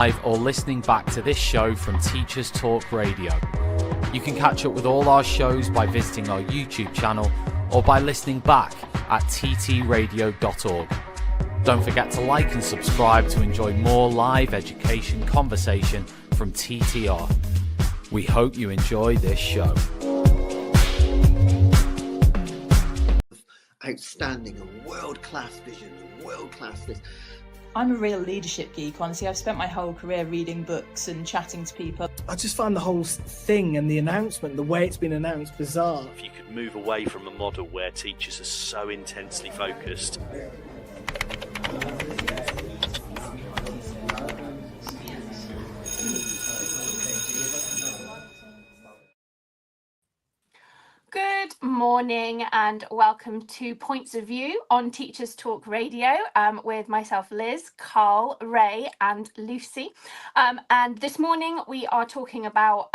Live or listening back to this show from Teachers Talk Radio. You can catch up with all our shows by visiting our YouTube channel or by listening back at ttradio.org. Don't forget to like and subscribe to enjoy more live education conversation from TTR. We hope you enjoy this show. Outstanding, a world-class vision, a world-class this. I'm a real leadership geek, honestly. I've spent my whole career reading books and chatting to people. I just find the whole thing and the announcement, the way it's been announced, bizarre. If you could move away from a model where teachers are so intensely focused. Good morning and welcome to Points of View on Teachers Talk Radio with myself, Liz, Carl, Ray and Lucy. And this morning we are talking about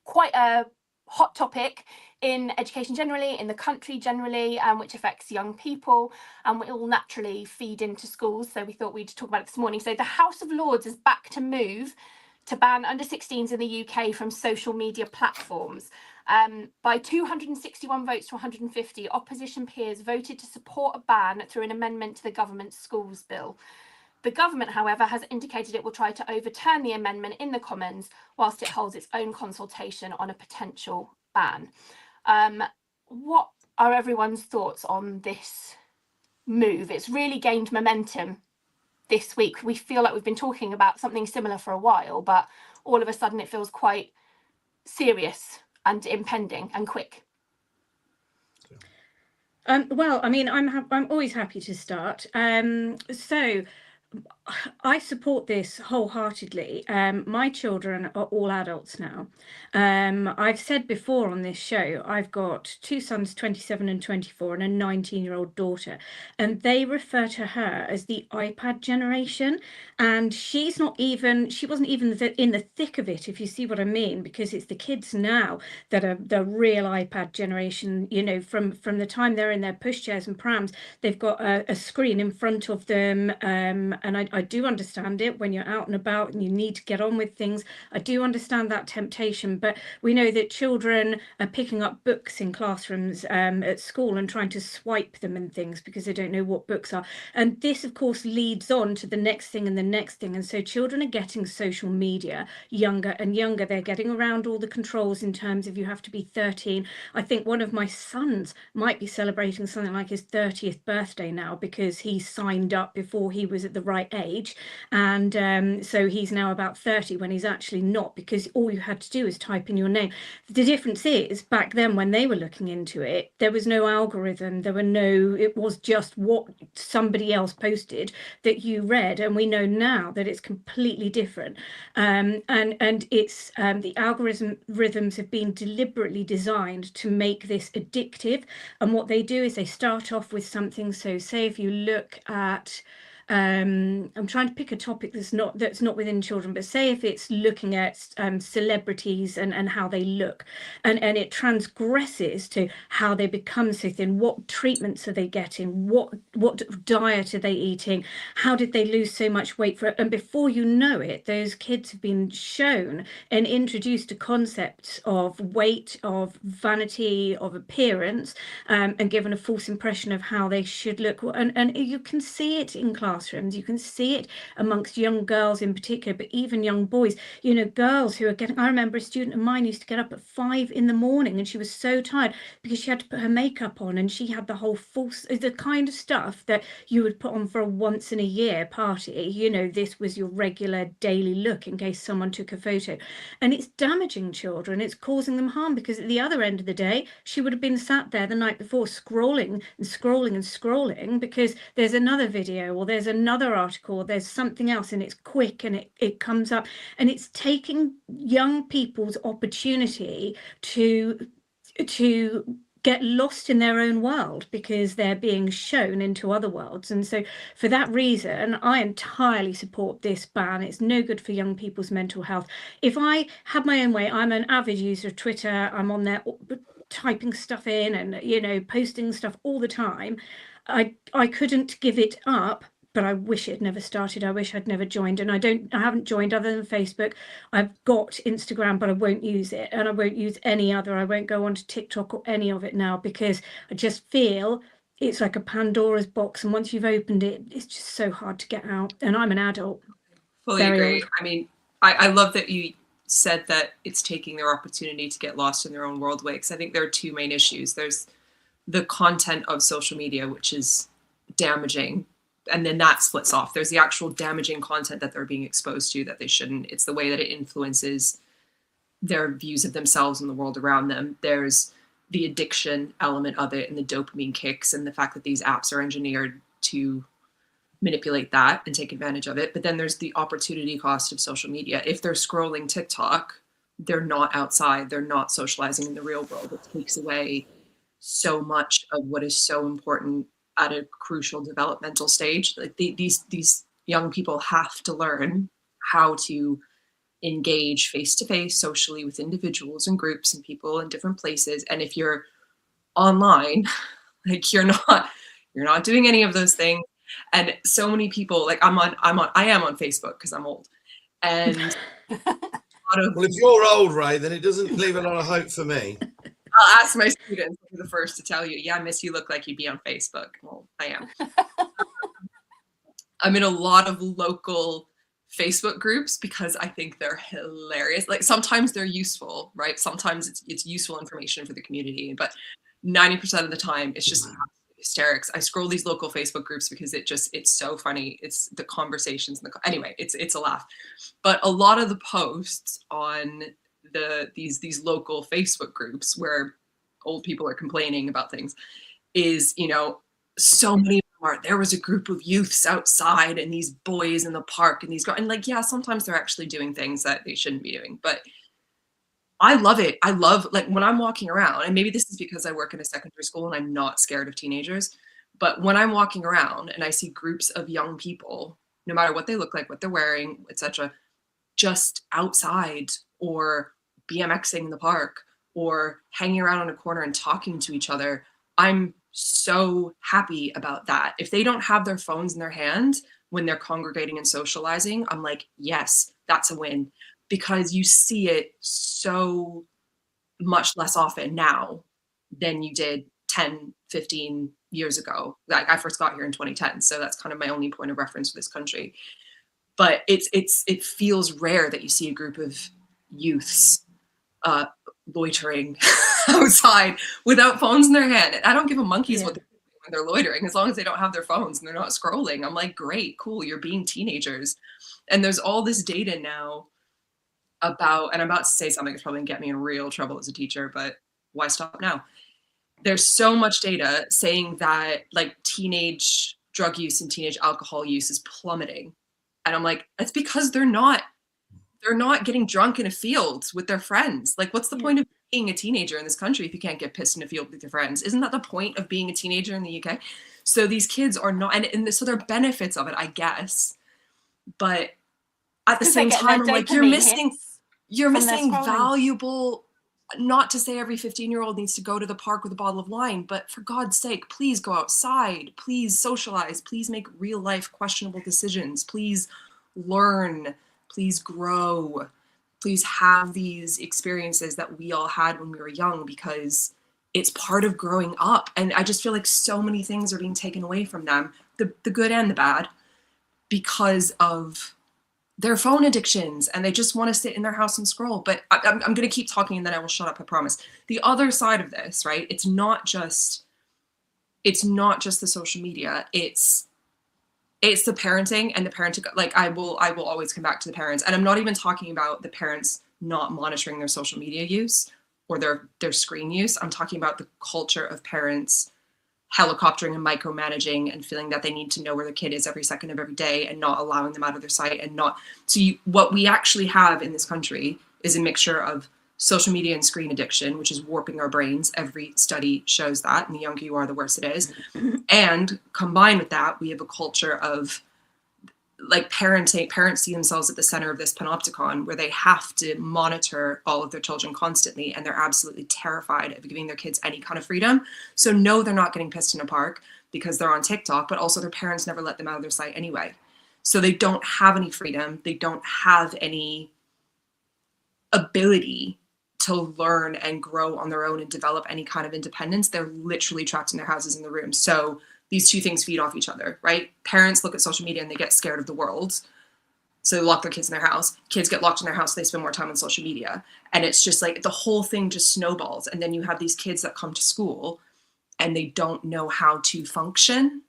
quite a hot topic in education generally, in the country generally, which affects young people and will naturally feed into schools. So we thought we'd talk about it this morning. So the House of Lords is back to move to ban under 16s in the UK from social media platforms. By 261 votes to 150, opposition peers voted to support a ban through an amendment to the government's schools bill. The government, however, has indicated it will try to overturn the amendment in the Commons whilst it holds its own consultation on a potential ban. What are everyone's thoughts on this move? It's really gained momentum this week. We feel like we've been talking about something similar for a while, but all of a sudden it feels quite serious and impending and quick. Well, I mean, I'm always happy to start. So I support this wholeheartedly. My children are all adults now. I've said before on this show, I've got two sons, 27 and 24, and a 19-year-old daughter, and they refer to her as the iPad generation. And she wasn't even in the thick of it, if you see what I mean, because it's the kids now that are the real iPad generation. You know, from the time they're in their pushchairs and prams, they've got a screen in front of them. And I do understand it when you're out and about and you need to get on with things. I do understand that temptation, but we know that children are picking up books in classrooms at school and trying to swipe them and things because they don't know what books are. And this, of course, leads on to the next thing and the next thing. And so children are getting social media younger and younger. They're getting around all the controls in terms of you have to be 13. I think one of my sons might be celebrating something like his 30th birthday now because he signed up before he was at the right age, and so he's now about 30 when he's actually not, because all you had to do is type in your name. The difference is back then when they were looking into it, there was no algorithm, it was just what somebody else posted that you read, and we know now that it's completely different. And it's the algorithms have been deliberately designed to make this addictive, and what they do is they start off with something. So say if you look at I'm trying to pick a topic that's not within children, but say if it's looking at celebrities and how they look, and it transgresses to how they become so thin, what treatments are they getting, what diet are they eating, how did they lose so much weight and before you know it, those kids have been shown and introduced to concepts of weight, of vanity, of appearance, and given a false impression of how they should look. And you can see it in classrooms, you can see it amongst young girls in particular, but even young boys, you know, girls who are I remember a student of mine used to get up at 5 in the morning and she was so tired because she had to put her makeup on, and she had the whole the kind of stuff that you would put on for a once in a year party. You know, this was your regular daily look in case someone took a photo, and it's damaging children, it's causing them harm, because at the other end of the day she would have been sat there the night before scrolling because there's another video or there's another article, there's something else, and it's quick and it comes up, and it's taking young people's opportunity to get lost in their own world because they're being shown into other worlds. And so for that reason, I entirely support this ban. It's no good for young people's mental health. If I had my own way, I'm an avid user of Twitter, I'm on there typing stuff in and, you know, posting stuff all the time. I couldn't give it up but I wish it had never started. I wish I'd never joined, and I haven't joined other than Facebook. I've got Instagram, but I won't use it, and I won't use any other. I won't go onto TikTok or any of it now, because I just feel it's like a Pandora's box, and once you've opened it, it's just so hard to get out. And I'm an adult. Fully agree. I mean, I love that you said that it's taking their opportunity to get lost in their own world away, because I think there are two main issues. There's the content of social media, which is damaging, and then that splits off. There's the actual damaging content that they're being exposed to that they shouldn't. It's the way that it influences their views of themselves and the world around them. There's the addiction element of it and the dopamine kicks and the fact that these apps are engineered to manipulate that and take advantage of it. But then there's the opportunity cost of social media. If they're scrolling TikTok, they're not outside, they're not socializing in the real world. It takes away so much of what is so important at a crucial developmental stage. Like these young people have to learn how to engage face-to-face socially with individuals and groups and people in different places. And if you're online, like you're not doing any of those things. And so many people, like I am on Facebook because I'm old. And well, if you're old, Ray, then it doesn't leave a lot of hope for me. I'll ask my students, they're the first to tell you, yeah, miss, you look like you'd be on Facebook. Well, I am. I'm in a lot of local Facebook groups because I think they're hilarious. Like sometimes they're useful, right? Sometimes it's useful information for the community, but 90% of the time it's just hysterics. I scroll these local Facebook groups because it's so funny. It's the conversations and anyway, it's a laugh. But a lot of the posts on these local Facebook groups where old people are complaining about things is, so many there was a group of youths outside and these boys in the park and and like, yeah, sometimes they're actually doing things that they shouldn't be doing, but I love it. I love, like, when I'm walking around, and maybe this is because I work in a secondary school and I'm not scared of teenagers, but when I'm walking around and I see groups of young people, no matter what they look like, what they're wearing, etc., just outside or BMXing in the park or hanging around on a corner and talking to each other, I'm so happy about that. If they don't have their phones in their hand when they're congregating and socializing, I'm like, yes, that's a win, because you see it so much less often now than you did 10, 15 years ago. Like I first got here in 2010, so that's kind of my only point of reference for this country. But it feels rare that you see a group of youths loitering outside without phones in their hand. I don't give a monkey's what they're doing when they're loitering, as long as they don't have their phones and they're not scrolling. I'm like, great, cool, you're being teenagers. And there's all this data now about, and I'm about to say something that's probably gonna get me in real trouble as a teacher, but why stop now? There's so much data saying that like teenage drug use and teenage alcohol use is plummeting. And I'm like, that's because they're not getting drunk in a field with their friends. Like, what's the point of being a teenager in this country if you can't get pissed in a field with your friends? Isn't that the point of being a teenager in the UK? So these kids are not, and so there are benefits of it, I guess. But at the same time, I'm like, you're missing valuable, not to say every 15-year-old needs to go to the park with a bottle of wine, but for God's sake, please go outside, please socialize, please make real life questionable decisions, please learn, please grow, please have these experiences that we all had when we were young, because it's part of growing up. And I just feel like so many things are being taken away from them, the good and the bad, because of their phone addictions, and they just want to sit in their house and scroll. But I'm going to keep talking and then I will shut up, I promise. The other side of this, right? It's not just the social media. It's the parenting and the parenting. Like I will always come back to the parents, and I'm not even talking about the parents not monitoring their social media use or their screen use. I'm talking about the culture of parents helicoptering and micromanaging and feeling that they need to know where their kid is every second of every day and not allowing them out of their sight. And not what we actually have in this country is a mixture of social media and screen addiction, which is warping our brains. Every study shows that, and the younger you are, the worse it is. And combined with that, we have a culture of like parents see themselves at the center of this panopticon where they have to monitor all of their children constantly, and they're absolutely terrified of giving their kids any kind of freedom. So no, they're not getting pissed in a park. because they're on TikTok, but also their parents never let them out of their sight anyway. So they don't have any freedom. They don't have any ability to learn and grow on their own and develop any kind of independence. They're literally trapped in their houses in the room. So these two things feed off each other, right? Parents look at social media and they get scared of the world. So they lock their kids in their house. Kids get locked in their house. They spend more time on social media. And it's just like the whole thing just snowballs. And then you have these kids that come to school and they don't know how to function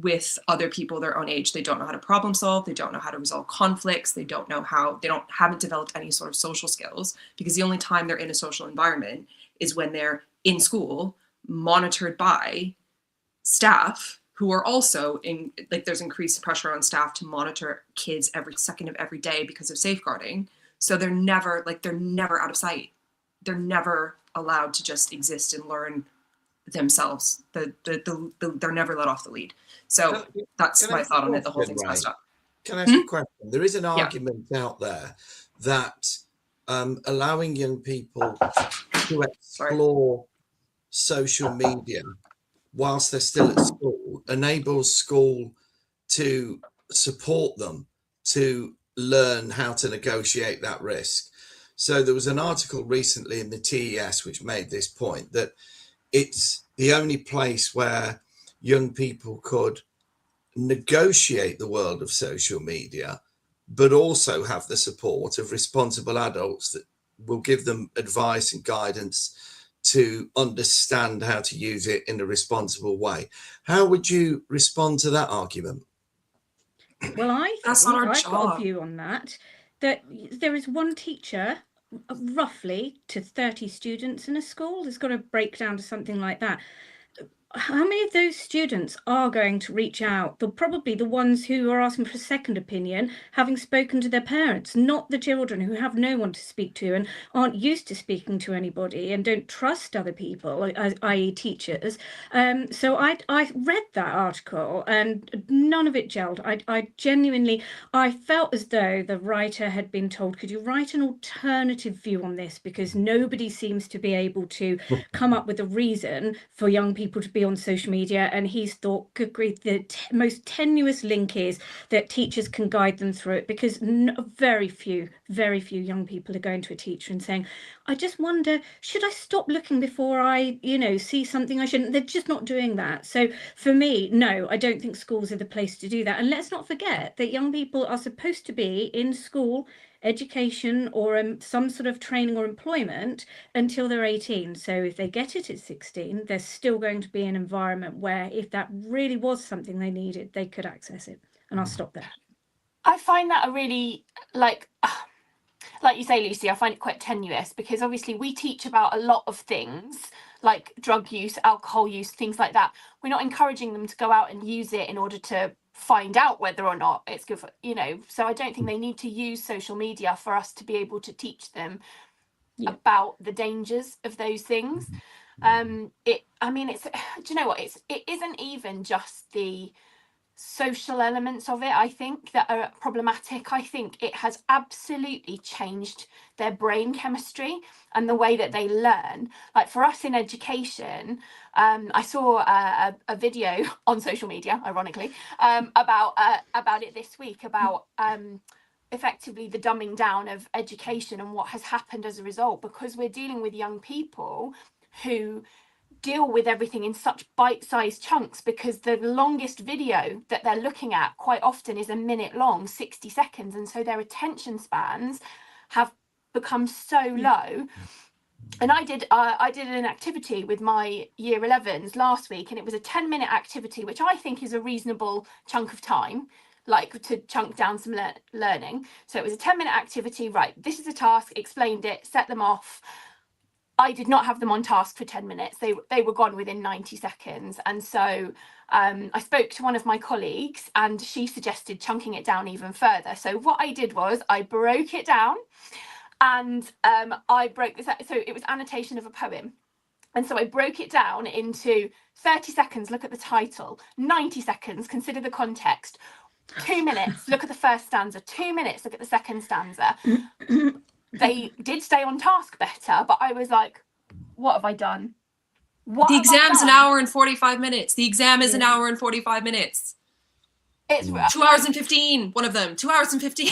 with other people their own age. They don't know how to problem solve. They don't know how to resolve conflicts. They haven't developed any sort of social skills, because the only time they're in a social environment is when they're in school, monitored by staff who are also there's increased pressure on staff to monitor kids every second of every day because of safeguarding. So they're never out of sight. They're never allowed to just exist and learn themselves. They're never let off the lead. So that's my thought on it. The whole thing's messed up. Can I ask a question? There is an argument out there that allowing young people to explore social media whilst they're still at school enables school to support them to learn how to negotiate that risk. So there was an article recently in the TES which made this point, that it's the only place where young people could negotiate the world of social media, but also have the support of responsible adults that will give them advice and guidance to understand how to use it in a responsible way. How would you respond to that argument? Well, I've got a view on that there is one teacher roughly to 30 students in a school. There's got to break down to something like that. How many of those students are going to reach out? They're probably the ones who are asking for a second opinion, having spoken to their parents, not the children who have no one to speak to and aren't used to speaking to anybody and don't trust other people, i.e. teachers. So I read that article and none of it gelled. I genuinely felt as though the writer had been told, could you write an alternative view on this? Because nobody seems to be able to come up with a reason for young people to be on social media, and he's thought, good grief, the most tenuous link is that teachers can guide them through it, because very few young people are going to a teacher and saying, I just wonder, should I stop looking before I see something I shouldn't? They're just not doing that. So for me, no, I don't think schools are the place to do that. And let's not forget that young people are supposed to be in school, education, or some sort of training or employment until they're 18. So if they get it at 16, there's still going to be an environment where if that really was something they needed, they could access it. And I'll stop there. I find that a really, like you say, Lucy, I find it quite tenuous, because obviously we teach about a lot of things like drug use, alcohol use, things like that. We're not encouraging them to go out and use it in order to find out whether or not it's good for, so I don't think they need to use social media for us to be able to teach them about the dangers of those things. Do you know what, it isn't even just the social elements of it, I think, that are problematic. I think it has absolutely changed their brain chemistry and the way that they learn. Like for us in education, I saw a video on social media, ironically, about it this week, about effectively the dumbing down of education and what has happened as a result, because we're dealing with young people who deal with everything in such bite-sized chunks, because the longest video that they're looking at quite often is a minute long, 60 seconds, and so their attention spans have become so low. And I did an activity with my year 11s last week, and it was a 10-minute activity, which I think is a reasonable chunk of time, like to chunk down some learning. So it was a 10-minute activity, right, this is a task, explained it, set them off. I did not have them on task for 10 minutes. They were gone within 90 seconds. And so I spoke to one of my colleagues and she suggested chunking it down even further. So what I did was I broke it down, and I broke this. So it was annotation of a poem. And so I broke it down into 30 seconds, look at the title, 90 seconds, consider the context, 2 minutes, look at the first stanza, 2 minutes, look at the second stanza. They did stay on task better, but I was like, what have I done? The exam's an hour and 45 minutes. The exam is an hour and 45 minutes. It's 2 hours and 15. One of them. 2 hours and 15.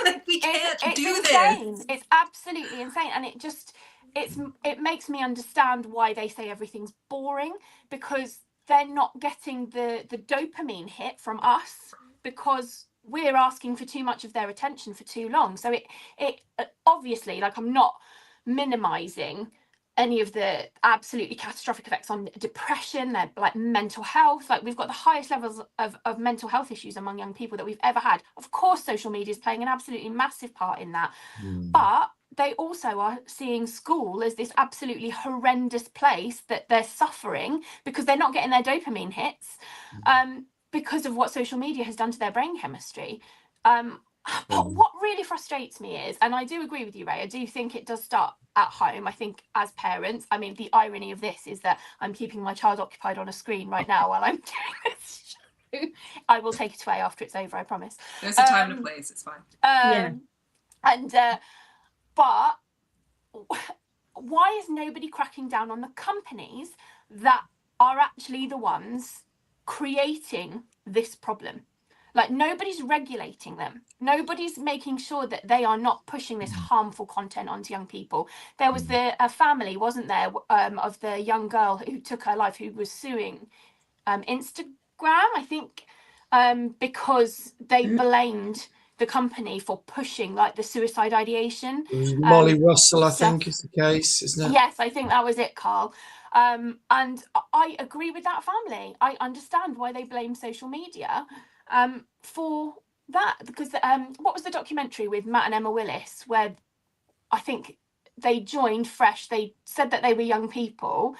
Like, we can't do insane. this. It's absolutely insane, and it makes me understand why they say everything's boring, because they're not getting the dopamine hit from us, because we're asking for too much of their attention for too long. So it obviously, like, I'm not minimizing any of the absolutely catastrophic effects on depression, their like mental health. Like, we've got the highest levels of mental health issues among young people that we've ever had. Of course, social media is playing an absolutely massive part in that. But they also are seeing school as this absolutely horrendous place that they're suffering because they're not getting their dopamine hits, because of what social media has done to their brain chemistry. But what really frustrates me is, and I do agree with you, Ray, I do think it does start at home. I think as parents, I mean, the irony of this is that I'm keeping my child occupied on a screen right now while I'm doing this show. I will take it away after it's over, I promise. There's a time and a place, it's fine. But why is nobody cracking down on the companies that are actually the ones creating this problem? Like, nobody's regulating them. Nobody's making sure that they are not pushing this harmful content onto young people. There was a family, wasn't there, of the young girl who took her life, who was suing Instagram, I think, because they blamed the company for pushing like the suicide ideation. Molly Russell, I think, is the case, isn't it? Yes, I think that was it, Carl. And I agree with that family. I understand why they blame social media for that, because what was the documentary with Matt and Emma Willis, where I think they joined Fresh, they said that they were young people,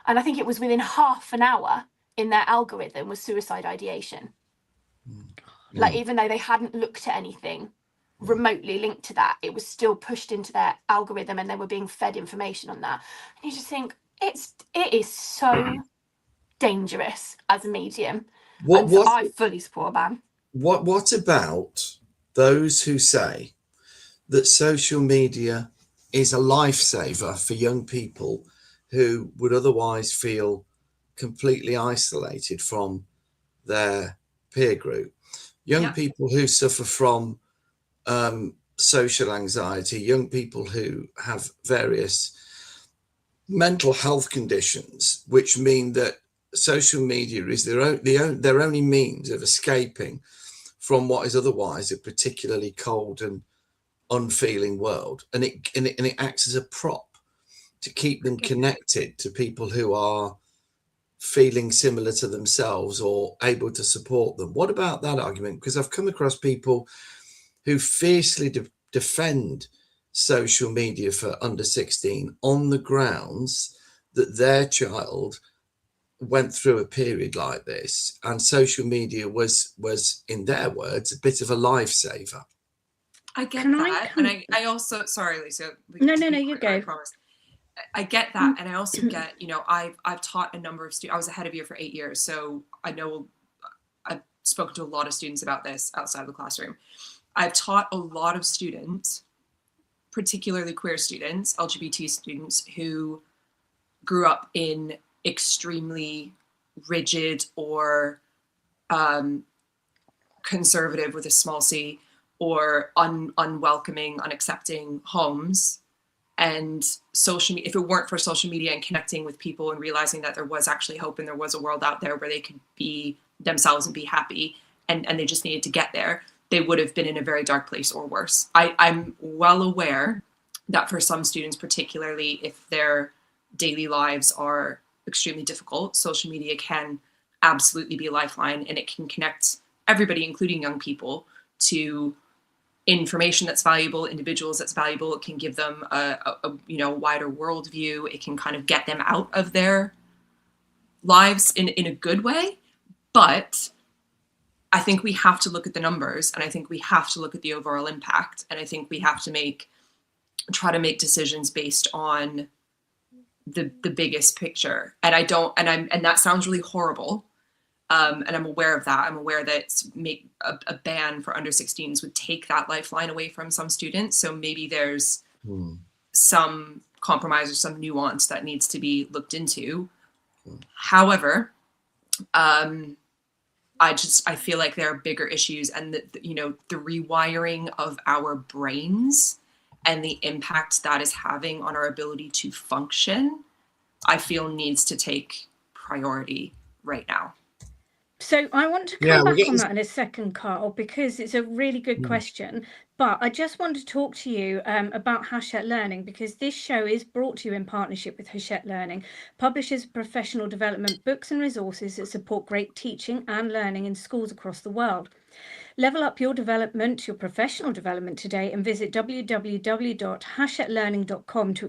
and I think it was within half an hour in their algorithm was suicide ideation. Like, even though they hadn't looked at anything remotely linked to that, it was still pushed into their algorithm and they were being fed information on that. And you just think it is so dangerous as a medium. I fully support a ban. What about those who say that social media is a lifesaver for young people who would otherwise feel completely isolated from their peer group? Young people who suffer from social anxiety, young people who have various mental health conditions, which mean that social media is their only means of escaping from what is otherwise a particularly cold and unfeeling world, and it acts as a prop to keep them connected to people who are feeling similar to themselves or able to support them. What about that argument? Because I've come across people who fiercely defend social media for under 16 on the grounds that their child went through a period like this, and social media was in their words a bit of a lifesaver. I get that. And I also, sorry, Lisa. No, you go. I promise. I get that. And I also get, I've taught a number of students. I was a head of year for 8 years. So I know I've spoken to a lot of students about this outside of the classroom. I've taught a lot of students, particularly queer students, LGBT students, who grew up in extremely rigid or conservative with a small c, or unwelcoming, unaccepting homes. And social media, if it weren't for social media and connecting with people and realizing that there was actually hope and there was a world out there where they could be themselves and be happy, and they just needed to get there, they would have been in a very dark place or worse. I'm well aware that for some students, particularly if their daily lives are extremely difficult, social media can absolutely be a lifeline, and it can connect everybody, including young people, to information that's valuable, individuals that's valuable. It can give them a wider worldview. It can kind of get them out of their lives in a good way. But I think we have to look at the numbers, and I think we have to look at the overall impact, and I think we have to try to make decisions based on the biggest picture. And that sounds really horrible. And I'm aware of that. I'm aware that a ban for under 16s would take that lifeline away from some students. So maybe there's some compromise or some nuance that needs to be looked into. However, I feel like there are bigger issues, and the rewiring of our brains and the impact that is having on our ability to function, I feel needs to take priority right now. So I want to come back on that in a second, Carl, because it's a really good question. But I just want to talk to you about Hachette Learning, because this show is brought to you in partnership with Hachette Learning, publishers of professional development books and resources that support great teaching and learning in schools across the world. Level up your development, your professional development today, and visit www.hachetteLearning.com to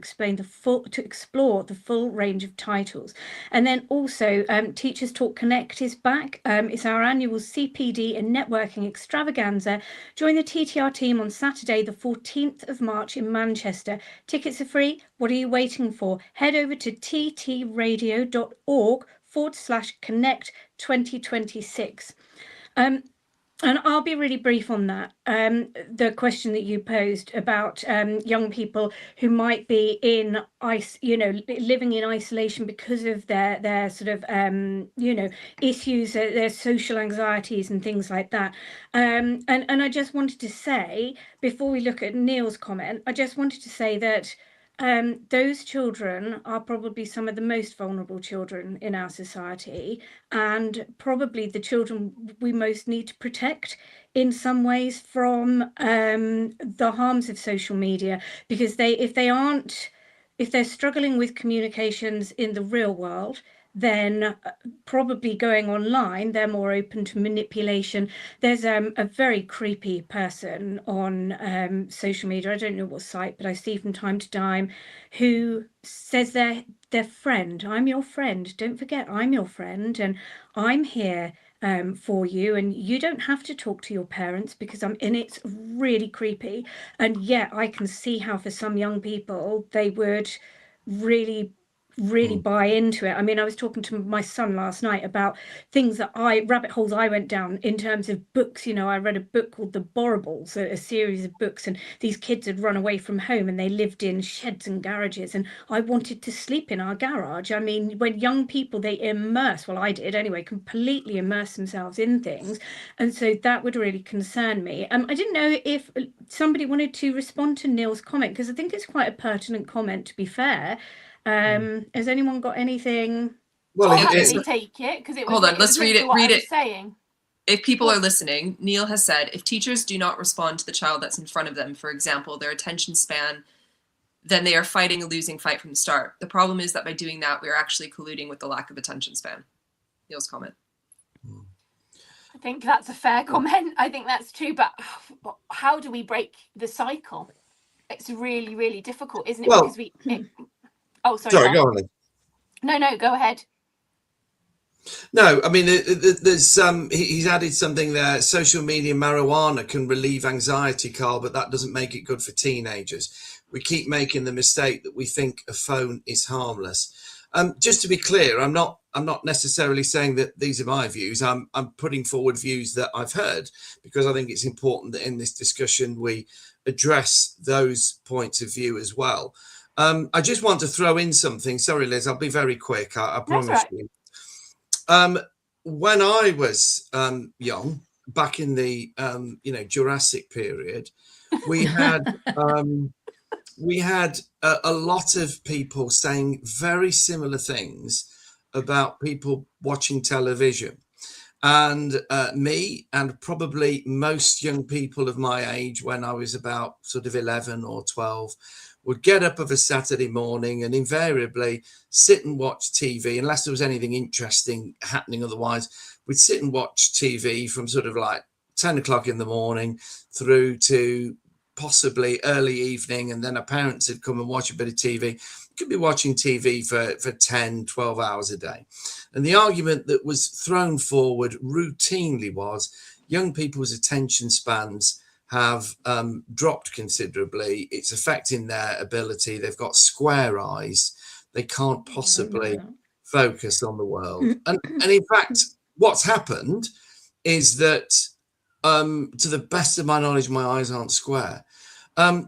explore the full range of titles. And then also, Teachers Talk Connect is back. It's our annual CPD and networking extravaganza. Join the TTR team on Saturday, the 14th of March in Manchester. Tickets are free. What are you waiting for? Head over to ttradio.org/connect 2026. And I'll be really brief on that. The question that you posed about young people who might be in living in isolation because of their sort of issues, their social anxieties and things like that. And I just wanted to say, before we look at Neil's comment, I just wanted to say that those children are probably some of the most vulnerable children in our society, and probably the children we most need to protect in some ways from the harms of social media, because if they're struggling with communications in the real world, then probably going online, they're more open to manipulation. There's a very creepy person on social media, I don't know what site, but I see from time to time, who says their friend, I'm your friend, don't forget I'm your friend, and I'm here for you, and you don't have to talk to your parents because and it's really creepy. And yet I can see how for some young people they would really buy into it. I mean, I was talking to my son last night about things that rabbit holes I went down in terms of books. I read a book called The Borrables, a series of books, and these kids had run away from home and they lived in sheds and garages, and I wanted to sleep in our garage. I mean, when young people, they I did anyway, completely immerse themselves in things, and so that would really concern me. I didn't know if somebody wanted to respond to Neil's comment, because I think it's quite a pertinent comment, to be fair. Has anyone got anything? Well, I'll take it, because it was. Hold on, let's read it. Read it. Saying. If people are listening, Neil has said, if teachers do not respond to the child that's in front of them, for example, their attention span, then they are fighting a losing fight from the start. The problem is that by doing that, we are actually colluding with the lack of attention span. Neil's comment. I think that's a fair comment. I think that's true. But how do we break the cycle? It's really, really difficult, isn't it? Well, because oh, sorry, go on, Liz. No, go ahead. No, I mean, there's he's added something there. Social media marijuana can relieve anxiety, Carl, but that doesn't make it good for teenagers. We keep making the mistake that we think a phone is harmless. Just to be clear, I'm not necessarily saying that these are my views. I'm putting forward views that I've heard, because I think it's important that in this discussion we address those points of view as well. I just want to throw in something. Sorry, Liz, I'll be very quick. I promise you. When I was young, back in the Jurassic period, we had a lot of people saying very similar things about people watching television. And me and probably most young people of my age, when I was about sort of 11 or 12, would get up of a Saturday morning and invariably sit and watch TV, unless there was anything interesting happening. Otherwise, we'd sit and watch TV from sort of like 10 o'clock in the morning through to possibly early evening. And then our parents would come and watch a bit of TV. We could be watching TV for 10, 12 hours a day. And the argument that was thrown forward routinely was young people's attention spans have dropped considerably. It's affecting their ability. They've got square eyes. They can't possibly focus on the world. And in fact, what's happened is that, to the best of my knowledge, my eyes aren't square.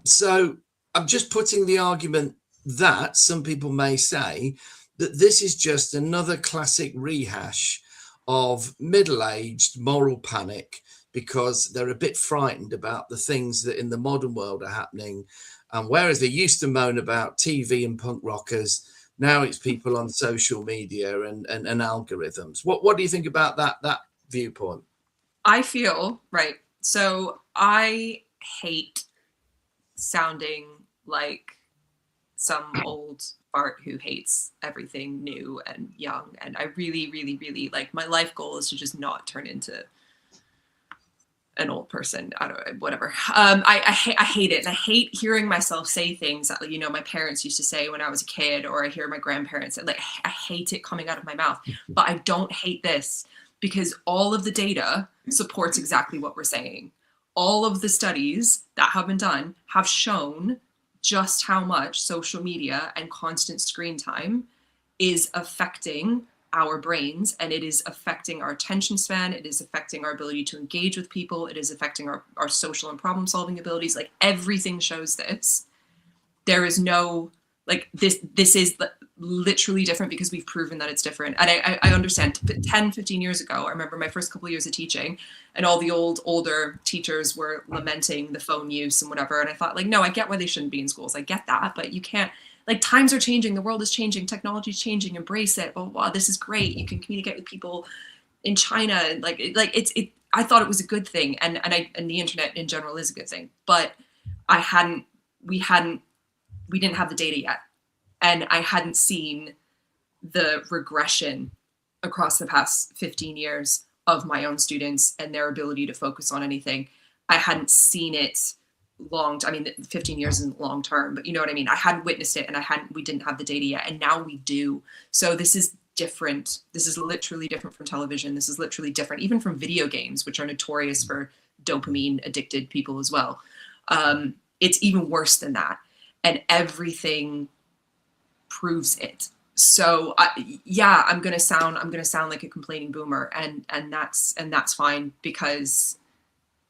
So I'm just putting the argument that some people may say that this is just another classic rehash of middle-aged moral panic because they're a bit frightened about the things that in the modern world are happening. And whereas they used to moan about TV and punk rockers, now it's people on social media and algorithms. What do you think about that viewpoint? I feel, right, so I hate sounding like some old fart who hates everything new and young. And I really, really, really, like, my life goal is to just not turn into an old person. I don't know, whatever. I hate it. And I hate hearing myself say things that, you know, my parents used to say when I was a kid, or I hear my grandparents, like, I hate it coming out of my mouth. But I don't hate this because all of the data supports exactly what we're saying. All of the studies that have been done have shown just how much social media and constant screen time is affecting our brains, and it is affecting our attention span. It is affecting our ability to engage with people. It is affecting our social and problem solving abilities. Like, everything shows this. There is no, like, this is literally different because we've proven that it's different. And I understand 10, 15 years ago, I remember my first couple of years of teaching, and all the older teachers were lamenting the phone use and whatever. And I thought, like, no, I get why they shouldn't be in schools. I get that, but you can't, like, times are changing, the world is changing, technology is changing, embrace it. Oh, wow, this is great. You can communicate with people in China. I thought it was a good thing. And the internet in general is a good thing, but we didn't have the data yet. And I hadn't seen the regression across the past 15 years of my own students and their ability to focus on anything. I hadn't seen it 15 years isn't long term, but you know what I mean? I hadn't witnessed it, and we didn't have the data yet, and now we do. So this is different. This is literally different from television. This is literally different, even from video games, which are notorious for dopamine addicted people as well. It's even worse than that. And everything proves it. So I'm gonna sound like a complaining boomer, and that's fine, because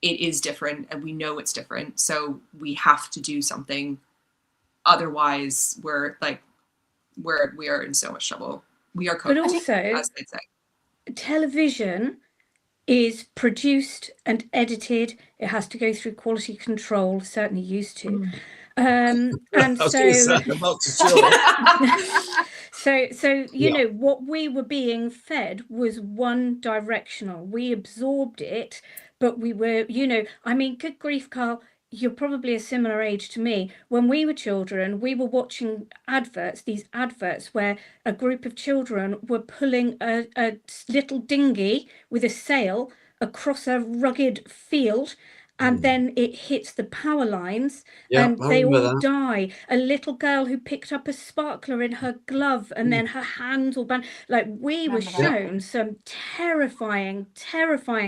it is different and we know it's different. So we have to do something. Otherwise we are in so much trouble. We are But also, as they'd say. Television is produced and edited. It has to go through quality control, certainly used to. And so you know, what we were being fed was one directional. We absorbed it, but we were, you know, I mean, good grief, Carl, you're probably a similar age to me. When we were children, we were watching these adverts where a group of children were pulling a little dinghy with a sail across a rugged field, and then it hits the power lines, and they all die. A little girl who picked up a sparkler in her glove, and then her hands all burned. Like, we were shown some terrifying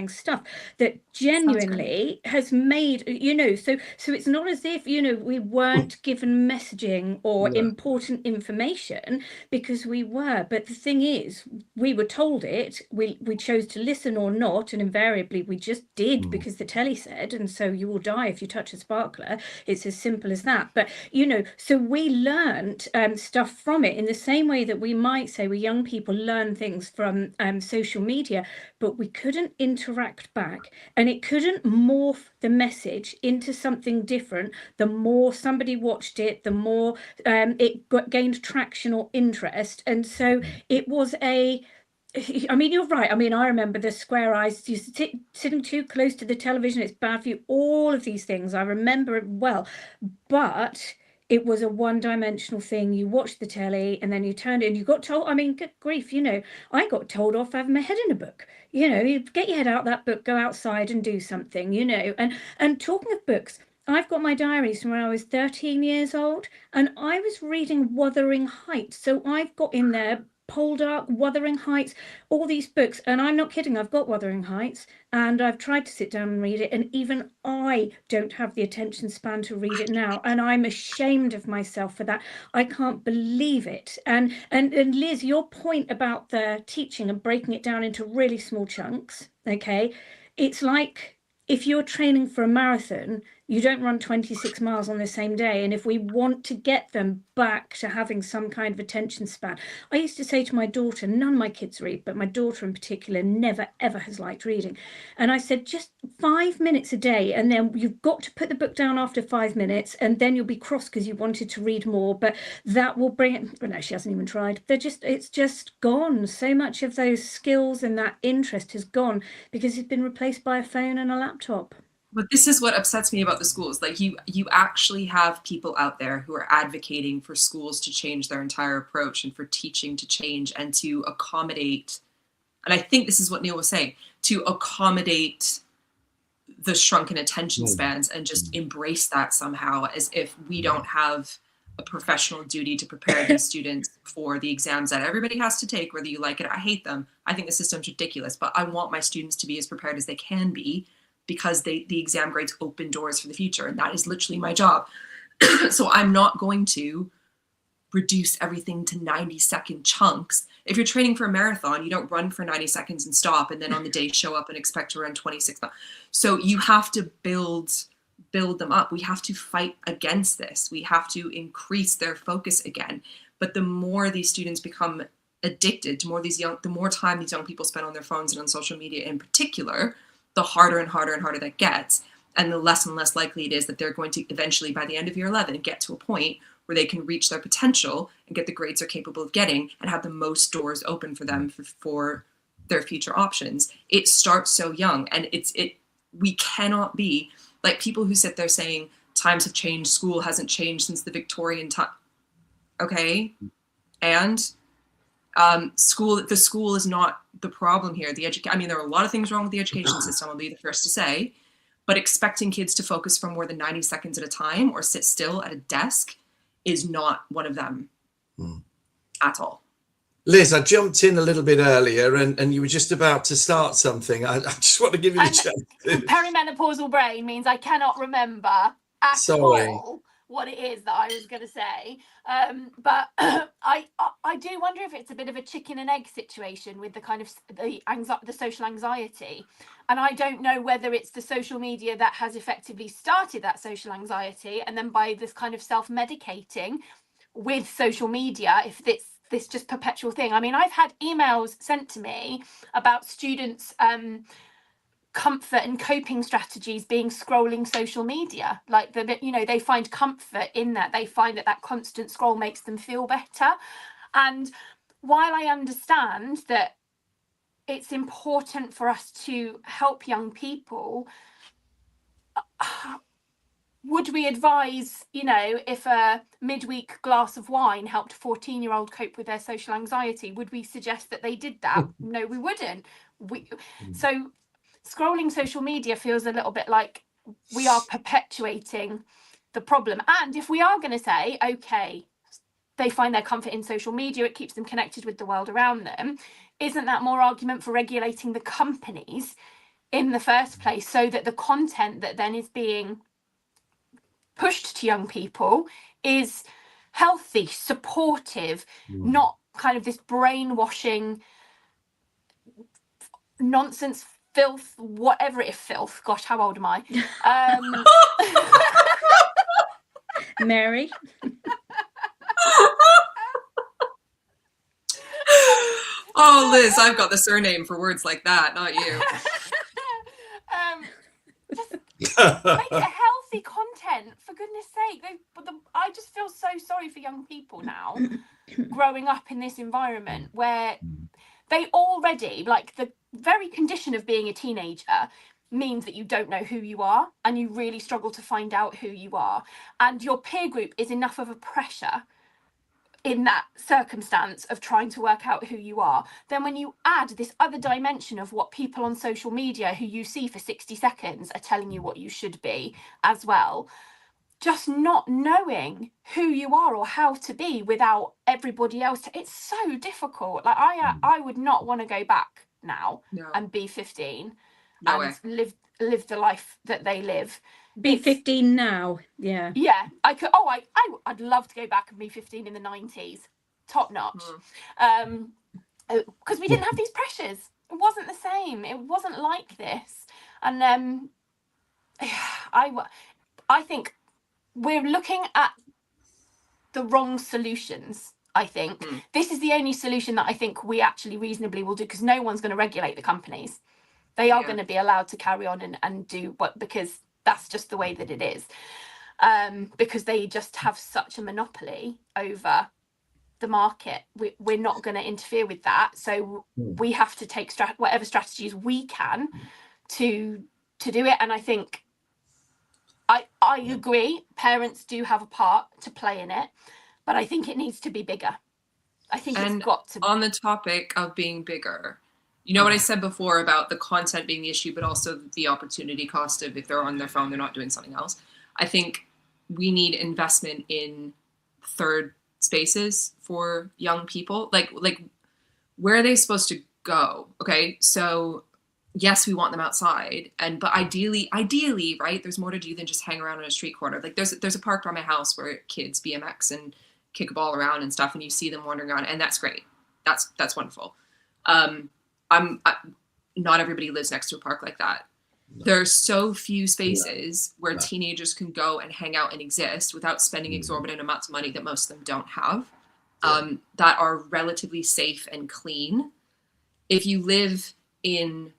stuff that genuinely has made, you know, so it's not as if, you know, we weren't given messaging or important information, because we were. But the thing is, we were told it, we chose to listen or not, and invariably we just did because the telly said. And so you will die if you touch a sparkler. It's as simple as that. But, you know, so we learned stuff from it in the same way that we might say we young people learn things from social media, but we couldn't interact back, and it couldn't morph the message into something different. The more somebody watched it, the more it gained traction or interest. And so it was I mean, you're right. I mean, I remember the square eyes, sitting too close to the television. It's bad for you. All of these things, I remember it well. But it was a one-dimensional thing. You watched the telly, and then you turned it, and you got told. I mean, good grief, you know, I got told off for having my head in a book. You know, you get your head out that book, go outside and do something. You know, and talking of books, I've got my diaries from when I was 13 years old, and I was reading Wuthering Heights. So I've got in there Poldark, Wuthering Heights, all these books, and I'm not kidding, I've got Wuthering Heights, and I've tried to sit down and read it, and even I don't have the attention span to read it now, and I'm ashamed of myself for that. I can't believe it. And Liz, your point about the teaching and breaking it down into really small chunks, okay, it's like if you're training for a marathon You don't run 26 miles on the same day. And if we want to get them back to having some kind of attention span, I used to say to my daughter, none of my kids read, but my daughter in particular never, ever has liked reading. And I said, just 5 minutes a day. And then you've got to put the book down after 5 minutes. And then you'll be cross because you wanted to read more. But that will bring it. But no, she hasn't even tried. It's just gone. So much of those skills and that interest has gone because it's been replaced by a phone and a laptop. But this is what upsets me about the schools. Like you actually have people out there who are advocating for schools to change their entire approach and for teaching to change and to accommodate. And I think this is what Neil was saying, to accommodate the shrunken attention spans and just embrace that somehow, as if we don't have a professional duty to prepare these students for the exams that everybody has to take, whether you like it or I hate them. I think the system's ridiculous, but I want my students to be as prepared as they can be, because the exam grades open doors for the future. And that is literally my job. So I'm not going to reduce everything to 90-second chunks. If you're training for a marathon, you don't run for 90 seconds and stop, and then on the day show up and expect to run 26. So you have to build them up. We have to fight against this. We have to increase their focus again. But the more these students become addicted, the more time these young people spend on their phones and on social media in particular, the harder and harder and harder that gets, and the less and less likely it is that they're going to eventually, by the end of year 11, get to a point where they can reach their potential and get the grades they're capable of getting and have the most doors open for them for their future options. It starts so young, and we cannot be like people who sit there saying times have changed, school hasn't changed since the Victorian time. Okay, and the school is not the problem here. I mean, there are a lot of things wrong with the education system, I'll be the first to say, but expecting kids to focus for more than 90 seconds at a time or sit still at a desk is not one of them at all. Liz, I jumped in a little bit earlier and you were just about to start something. I just want to give you the chance. Perimenopausal brain means I cannot remember at all what it is that I was going to say. But I do wonder if it's a bit of a chicken and egg situation with the kind of the social anxiety. And I don't know whether it's the social media that has effectively started that social anxiety, and then by this kind of self-medicating with social media, if it's this just perpetual thing. I mean, I've had emails sent to me about students comfort and coping strategies being scrolling social media, like they find comfort in that. They find that constant scroll makes them feel better. And while I understand that it's important for us to help young people, would we advise, if a midweek glass of wine helped a 14-year-old cope with their social anxiety, would we suggest that they did that? No, we wouldn't. So scrolling social media feels a little bit like we are perpetuating the problem. And if we are going to say, okay, they find their comfort in social media, it keeps them connected with the world around them, isn't that more argument for regulating the companies in the first place, so that the content that then is being pushed to young people is healthy, supportive, not kind of this brainwashing nonsense, filth, whatever it is, filth. Gosh, how old am I? Mary. Oh, Liz, I've got the surname for words like that, not you. Just make it healthy content, for goodness sake. I just feel so sorry for young people now growing up in this environment where they already, like, the very condition of being a teenager means that you don't know who you are and you really struggle to find out who you are. And your peer group is enough of a pressure in that circumstance of trying to work out who you are. Then when you add this other dimension of what people on social media who you see for 60 seconds are telling you what you should be as well, just not knowing who you are or how to be without everybody else, it's so difficult. Like I would not want to go back now and be 15 and live the life that they live. Be 15 now. Yeah. Yeah, I could. I'd love to go back and be 15 in the 90s, top notch. Because we didn't have these pressures. It wasn't the I think we're looking at the wrong solutions. I think this is the only solution that I think we actually reasonably will do, because no one's going to regulate the companies. They are going to be allowed to carry on and do what, because that's just the way that it is. Because they just have such a monopoly over the market. We're not going to interfere with that. So we have to take whatever strategies we can to do it. And I think I agree, parents do have a part to play in it, but I think it needs to be bigger. I think it's got to be. On the topic of being bigger, you know what I said before about the content being the issue, but also the opportunity cost of if they're on their phone, they're not doing something else. I think we need investment in third spaces for young people. Like where are they supposed to go? Okay, so yes, we want them outside, but ideally, right, there's more to do than just hang around on a street corner. Like there's a park by my house where kids BMX and kick a ball around and stuff, and you see them wandering around, and that's great. That's wonderful. Not everybody lives next to a park like that. No. There are so few spaces where teenagers can go and hang out and exist without spending exorbitant amounts of money that most of them don't have, that are relatively safe and clean. If you live in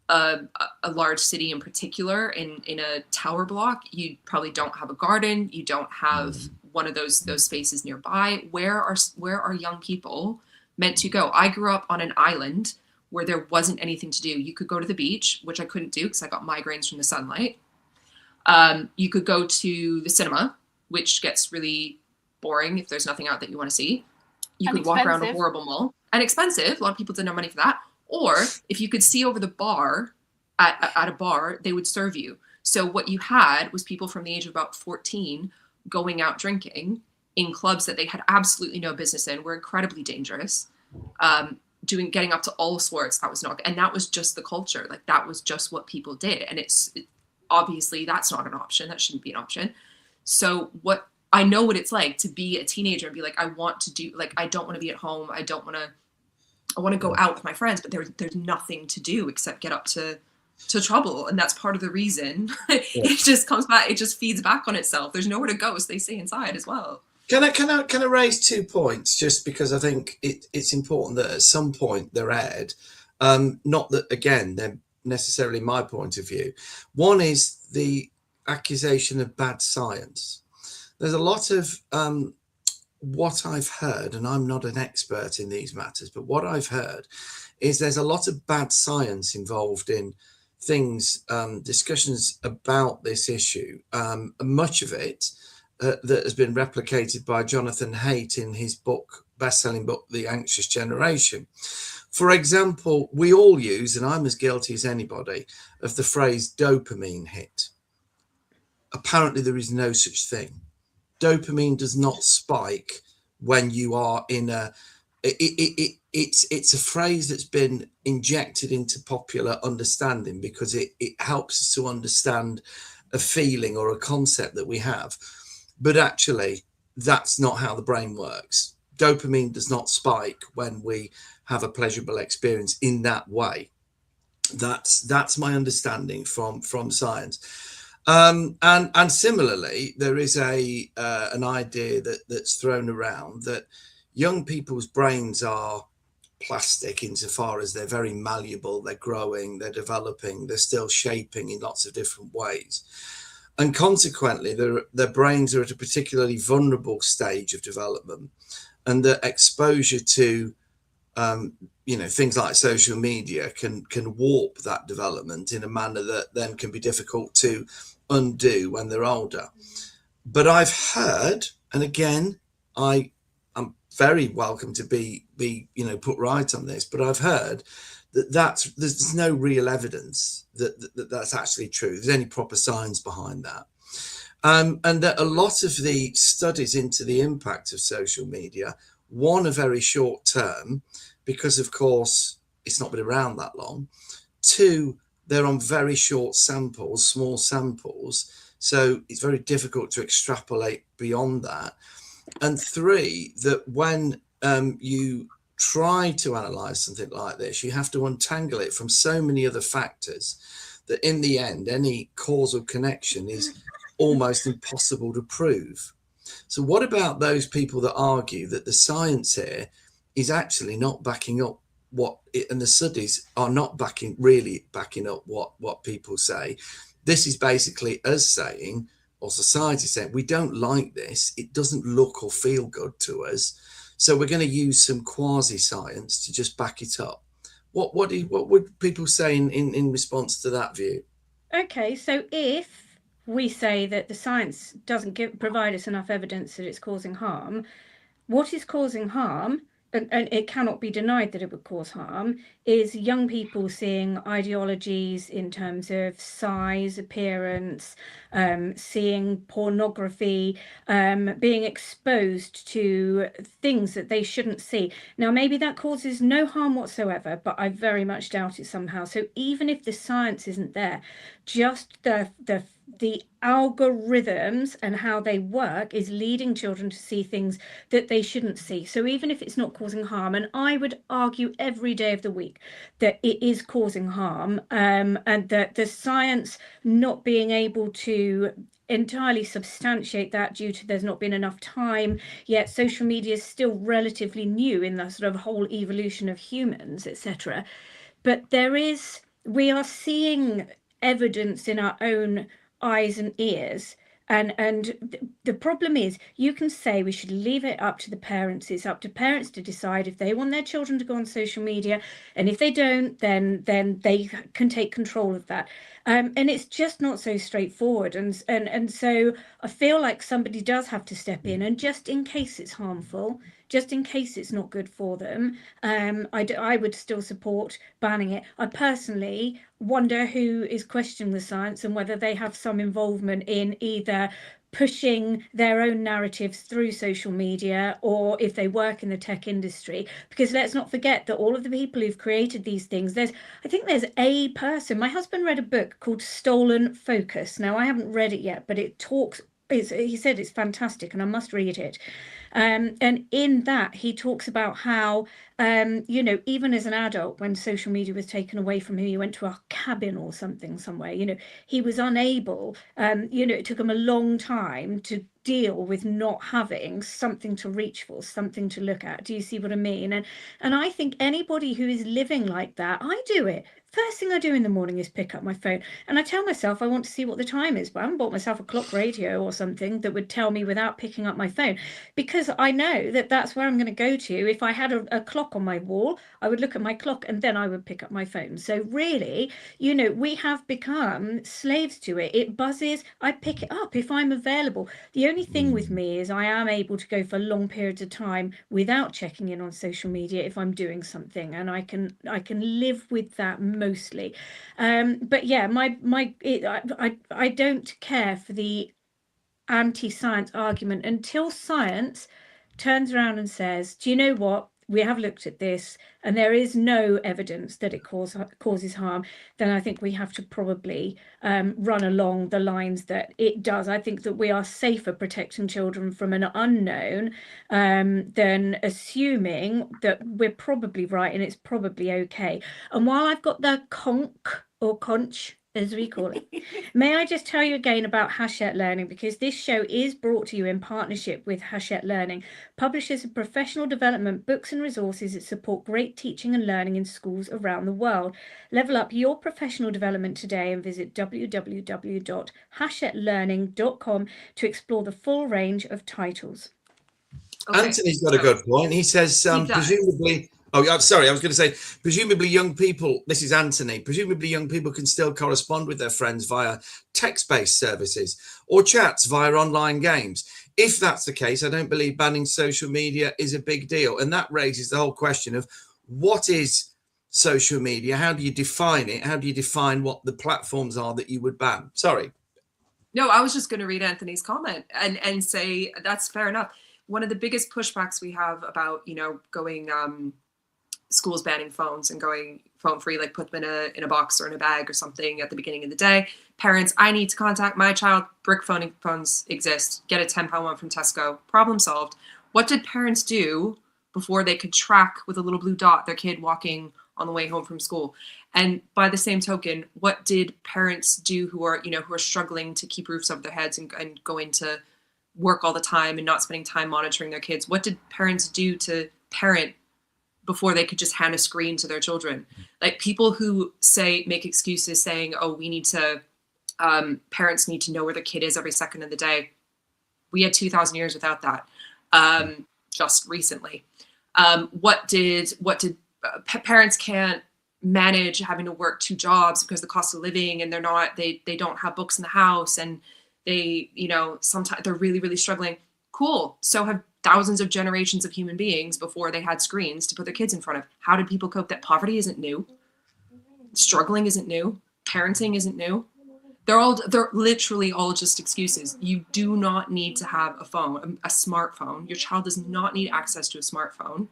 a large city in particular, in a tower block, you probably don't have a garden, you don't have one of those spaces nearby. Where are young people meant to go? I grew up on an island where there wasn't anything to do. You could go to the beach, which I couldn't do because I got migraines from the sunlight. You could go to the cinema, which gets really boring if there's nothing out that you want to see. You could walk around a horrible mall. And expensive. A lot of people didn't have money for that. Or if you could see over the bar at a bar, they would serve you. So what you had was people from the age of about 14 going out drinking in clubs that they had absolutely no business in, were incredibly dangerous. Getting up to all sorts, that was not, and that was just the culture. Like that was just what people did. And obviously that's not an option. That shouldn't be an option. So I know what it's like to be a teenager and be like, I want to do, like, I don't want to be at home. I want to go out with my friends, but there's nothing to do except get up to trouble. And that's part of the reason it just comes back. It just feeds back on itself. There's nowhere to go. So they stay inside as well. Can I raise 2 points, just because I think it's important that at some point they're aired. Not that, again, they're necessarily my point of view. One is the accusation of bad science. There's a lot of what I've heard, and I'm not an expert in these matters, but what I've heard is there's a lot of bad science involved in things, discussions about this issue. Much of it that has been replicated by Jonathan Haidt in his best-selling book, The Anxious Generation. For example, we all use, and I'm as guilty as anybody, of the phrase dopamine hit. Apparently there is no such thing. Dopamine does not spike when you are in it's a phrase that's been injected into popular understanding because it helps us to understand a feeling or a concept that we have. But actually, that's not how the brain works. Dopamine does not spike when we have a pleasurable experience in that way. That's my understanding from science. And similarly, there is an idea that's thrown around that young people's brains are plastic insofar as they're very malleable, they're growing, they're developing, they're still shaping in lots of different ways. And consequently, their brains are at a particularly vulnerable stage of development, and the exposure to things like social media can warp that development in a manner that then can be difficult to undo when they're older. But I've heard, and again, I'm very welcome to be put right on this, but I've heard that there's no real evidence that's actually true. There's any proper science behind that. And that a lot of the studies into the impact of social media, one, are very short term, because of course it's not been around that long. Two, they're on very short samples, small samples, so it's very difficult to extrapolate beyond that. And three, that when you try to analyze something like this, you have to untangle it from so many other factors that in the end, any causal connection is almost impossible to prove. So what about those people that argue that the science here is actually not backing up and the studies are not really backing up what people say? This is basically us saying, or society saying, we don't like this. It doesn't look or feel good to us. So we're going to use some quasi-science to just back it up. What would people say in response to that view? Okay, so if we say that the science doesn't provide us enough evidence that it's causing harm, what is causing harm, and it cannot be denied that it would cause harm, is young people seeing ideologies in terms of size, appearance, seeing pornography, being exposed to things that they shouldn't see. Now, maybe that causes no harm whatsoever, but I very much doubt it somehow. So even if the science isn't there, just the algorithms and how they work is leading children to see things that they shouldn't see. So even if it's not causing harm, and I would argue every day of the week that it is causing harm, and that the science not being able to entirely substantiate that due to there's not been enough time yet. Social media is still relatively new in the sort of whole evolution of humans, etc. But we are seeing evidence in our own eyes and ears, and the problem is, you can say we should leave it up to the parents. It's up to parents to decide if they want their children to go on social media, and if they don't, then they can take control of that. And it's just not so straightforward, and so I feel like somebody does have to step in, and just in case it's harmful, just in case it's not good for them, I would still support banning it. I personally wonder who is questioning the science and whether they have some involvement in either pushing their own narratives through social media, or if they work in the tech industry, because let's not forget that all of the people who've created these things, I think there's a person. My husband read a book called Stolen Focus. Now, I haven't read it yet, but he said it's fantastic and I must read it. And in that, he talks about how, even as an adult, when social media was taken away from him, he went to a cabin or something somewhere, he was unable, it took him a long time to deal with not having something to reach for, something to look at. Do you see what I mean? And I think anybody who is living like that, I do it. First thing I do in the morning is pick up my phone, and I tell myself I want to see what the time is, but I haven't bought myself a clock radio or something that would tell me without picking up my phone, because I know that that's where I'm going to go to. If I had a clock on my wall, I would look at my clock and then I would pick up my phone. So really, we have become slaves to it. It buzzes, I pick it up if I'm available. The only thing with me is I am able to go for long periods of time without checking in on social media if I'm doing something, and I can live with that mostly. But yeah, I don't care for the anti-science argument until science turns around and says, do you know what, we have looked at this and there is no evidence that it causes harm. Then I think we have to probably run along the lines that it does. I think that we are safer protecting children from an unknown than assuming that we're probably right and it's probably okay. And while I've got the conch, as we call it, may I just tell you again about Hachette Learning, because this show is brought to you in partnership with Hachette Learning, publishers of professional development books and resources that support great teaching and learning in schools around the world. Level up your professional development today and visit www.hachettelearning.com to explore the full range of titles. Okay. Anthony's got a good point. He says, presumably... Oh, I'm sorry. I was going to say, presumably young people, this is Anthony, presumably young people can still correspond with their friends via text-based services or chats via online games. If that's the case, I don't believe banning social media is a big deal. And that raises the whole question of what is social media? How do you define it? How do you define what the platforms are that you would ban? Sorry. No, I was just going to read Anthony's comment and say that's fair enough. One of the biggest pushbacks we have about, going... schools banning phones and going phone free, like put them in a box or in a bag or something at the beginning of the day. Parents, I need to contact my child. Brick phones exist. Get a £10 one from Tesco. Problem solved. What did parents do before they could track with a little blue dot their kid walking on the way home from school? And by the same token, what did parents do who are struggling to keep roofs over their heads and going to work all the time and not spending time monitoring their kids? What did parents do to parent before they could just hand a screen to their children? Like, people who make excuses saying, oh, we need to, parents need to know where their kid is every second of the day. We had 2,000 years without that. Just recently. Parents can't manage having to work 2 jobs because of the cost of living, and they don't have books in the house, and they, sometimes they're really, really struggling. Cool. So have thousands of generations of human beings before they had screens to put their kids in front of. How did people cope? That poverty isn't new. Struggling isn't new. Parenting isn't new. They're literally all just excuses. You do not need to have a phone, a smartphone. Your child does not need access to a smartphone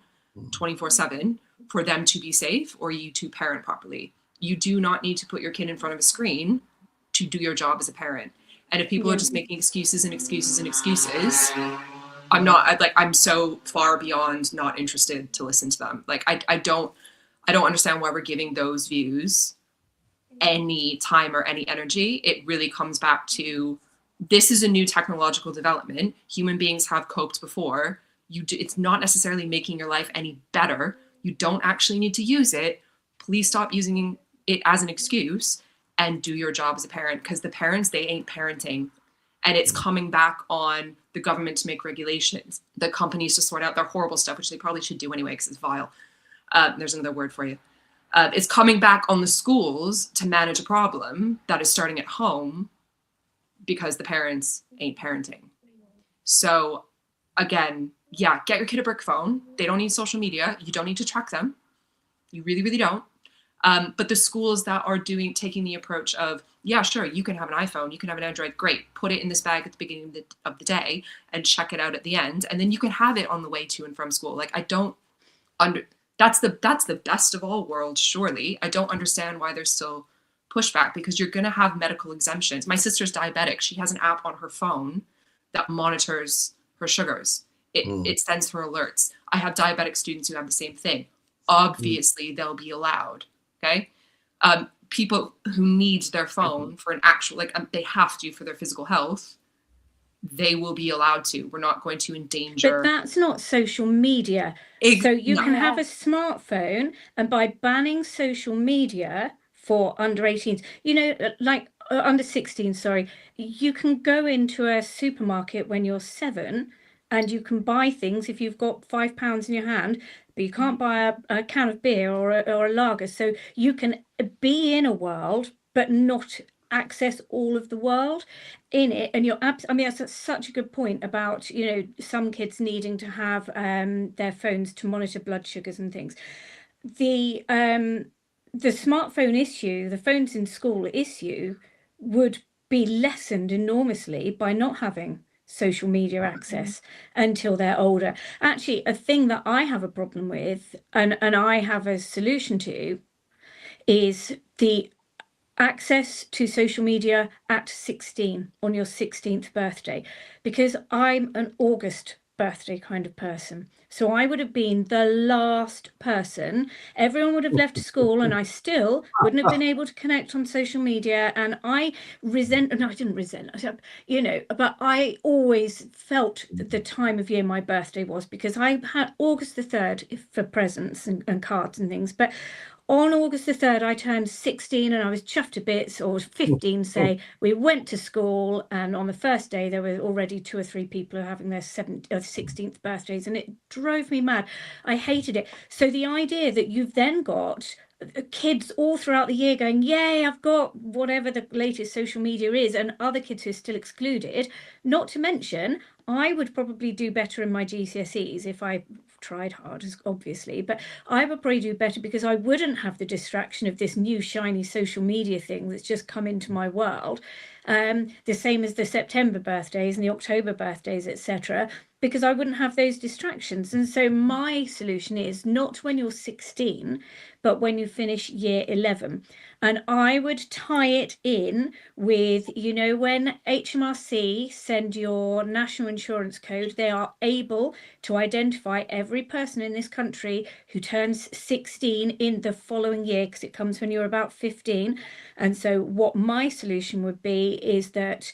24/7 for them to be safe or you to parent properly. You do not need to put your kid in front of a screen to do your job as a parent. And if people are just making excuses and excuses and excuses, I'm so far beyond not interested to listen to them. Like, I don't understand why we're giving those views any time or any energy. It really comes back to, this is a new technological development. Human beings have coped before. It's not necessarily making your life any better. You don't actually need to use it. Please stop using it as an excuse and do your job as a parent, because the parents, they ain't parenting. And it's coming back on the government to make regulations, the companies to sort out their horrible stuff, which they probably should do anyway because it's vile. There's another word for you. It's coming back on the schools to manage a problem that is starting at home because the parents ain't parenting. So again, yeah, get your kid a brick phone. They don't need social media. You don't need to track them. You really, really don't. But the schools that are taking the approach of, yeah, sure, you can have an iPhone, you can have an Android, great. Put it in this bag at the beginning of the day and check it out at the end. And then you can have it on the way to and from school. Like, that's the best of all worlds, surely. I don't understand why there's still pushback, because you're going to have medical exemptions. My sister's diabetic. She has an app on her phone that monitors her sugars. It sends her alerts. I have diabetic students who have the same thing. Obviously, they'll be allowed. Okay. People who need their phone for an actual, they have to for their physical health, they will be allowed to. We're not going to endanger. But that's not social media. So you can have a smartphone, and by banning social media for under 18s, under 16, sorry, you can go into a supermarket when you're 7 and you can buy things if you've got £5 in your hand, but you can't buy a can of beer or a lager. So you can be in a world, but not access all of the world in it. And that's such a good point about, some kids needing to have their phones to monitor blood sugars and things. The smartphone issue, the phones in school issue, would be lessened enormously by not having social media access until they're older. Actually, a thing that I have a problem with, and I have a solution to, is the access to social media at 16, on your 16th birthday, because I'm an August birthday kind of person. So I would have been the last person. Everyone would have left school and I still wouldn't have been able to connect on social media. And I didn't resent, but I always felt the time of year my birthday was, because I had August the 3rd for presents and cards and things. But on August the 3rd, I turned 16 and I was chuffed to bits, or 15, say. We went to school, and on the first day, there were already 2 or 3 people having their 16th birthdays, and it drove me mad. I hated it. So the idea that you've then got kids all throughout the year going, yay, I've got whatever the latest social media is, and other kids who are still excluded, not to mention, I would probably do better in my GCSEs if I tried hard, obviously, but I would probably do better because I wouldn't have the distraction of this new shiny social media thing that's just come into my world. the same as the September birthdays and the October birthdays, etc., because I wouldn't have those distractions. And so my solution is not when you're 16, but when you finish year 11. And I would tie it in with, you know, when HMRC send your national insurance code, they are able to identify every person in this country who turns 16 in the following year, because it comes when you're about 15. And so what my solution would be is that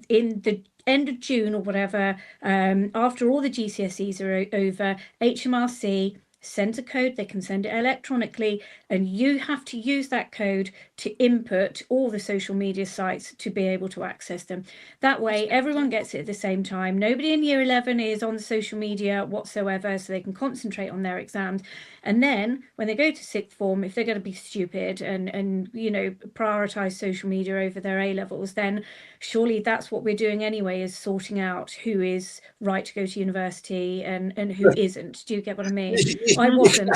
in the end of June or whatever, after all the GCSEs are over, HMRC sends a code. They can send it electronically, and you have to use that code to input all the social media sites to be able to access them. That way everyone gets it at the same time. Nobody in year 11 is on the social media whatsoever, so they can concentrate on their exams. And then when they go to sixth form, if they're going to be stupid and you know, prioritize social media over their A levels, then surely that's what we're doing anyway, is sorting out who is right to go to university and who isn't. Do you get what I mean? I wasn't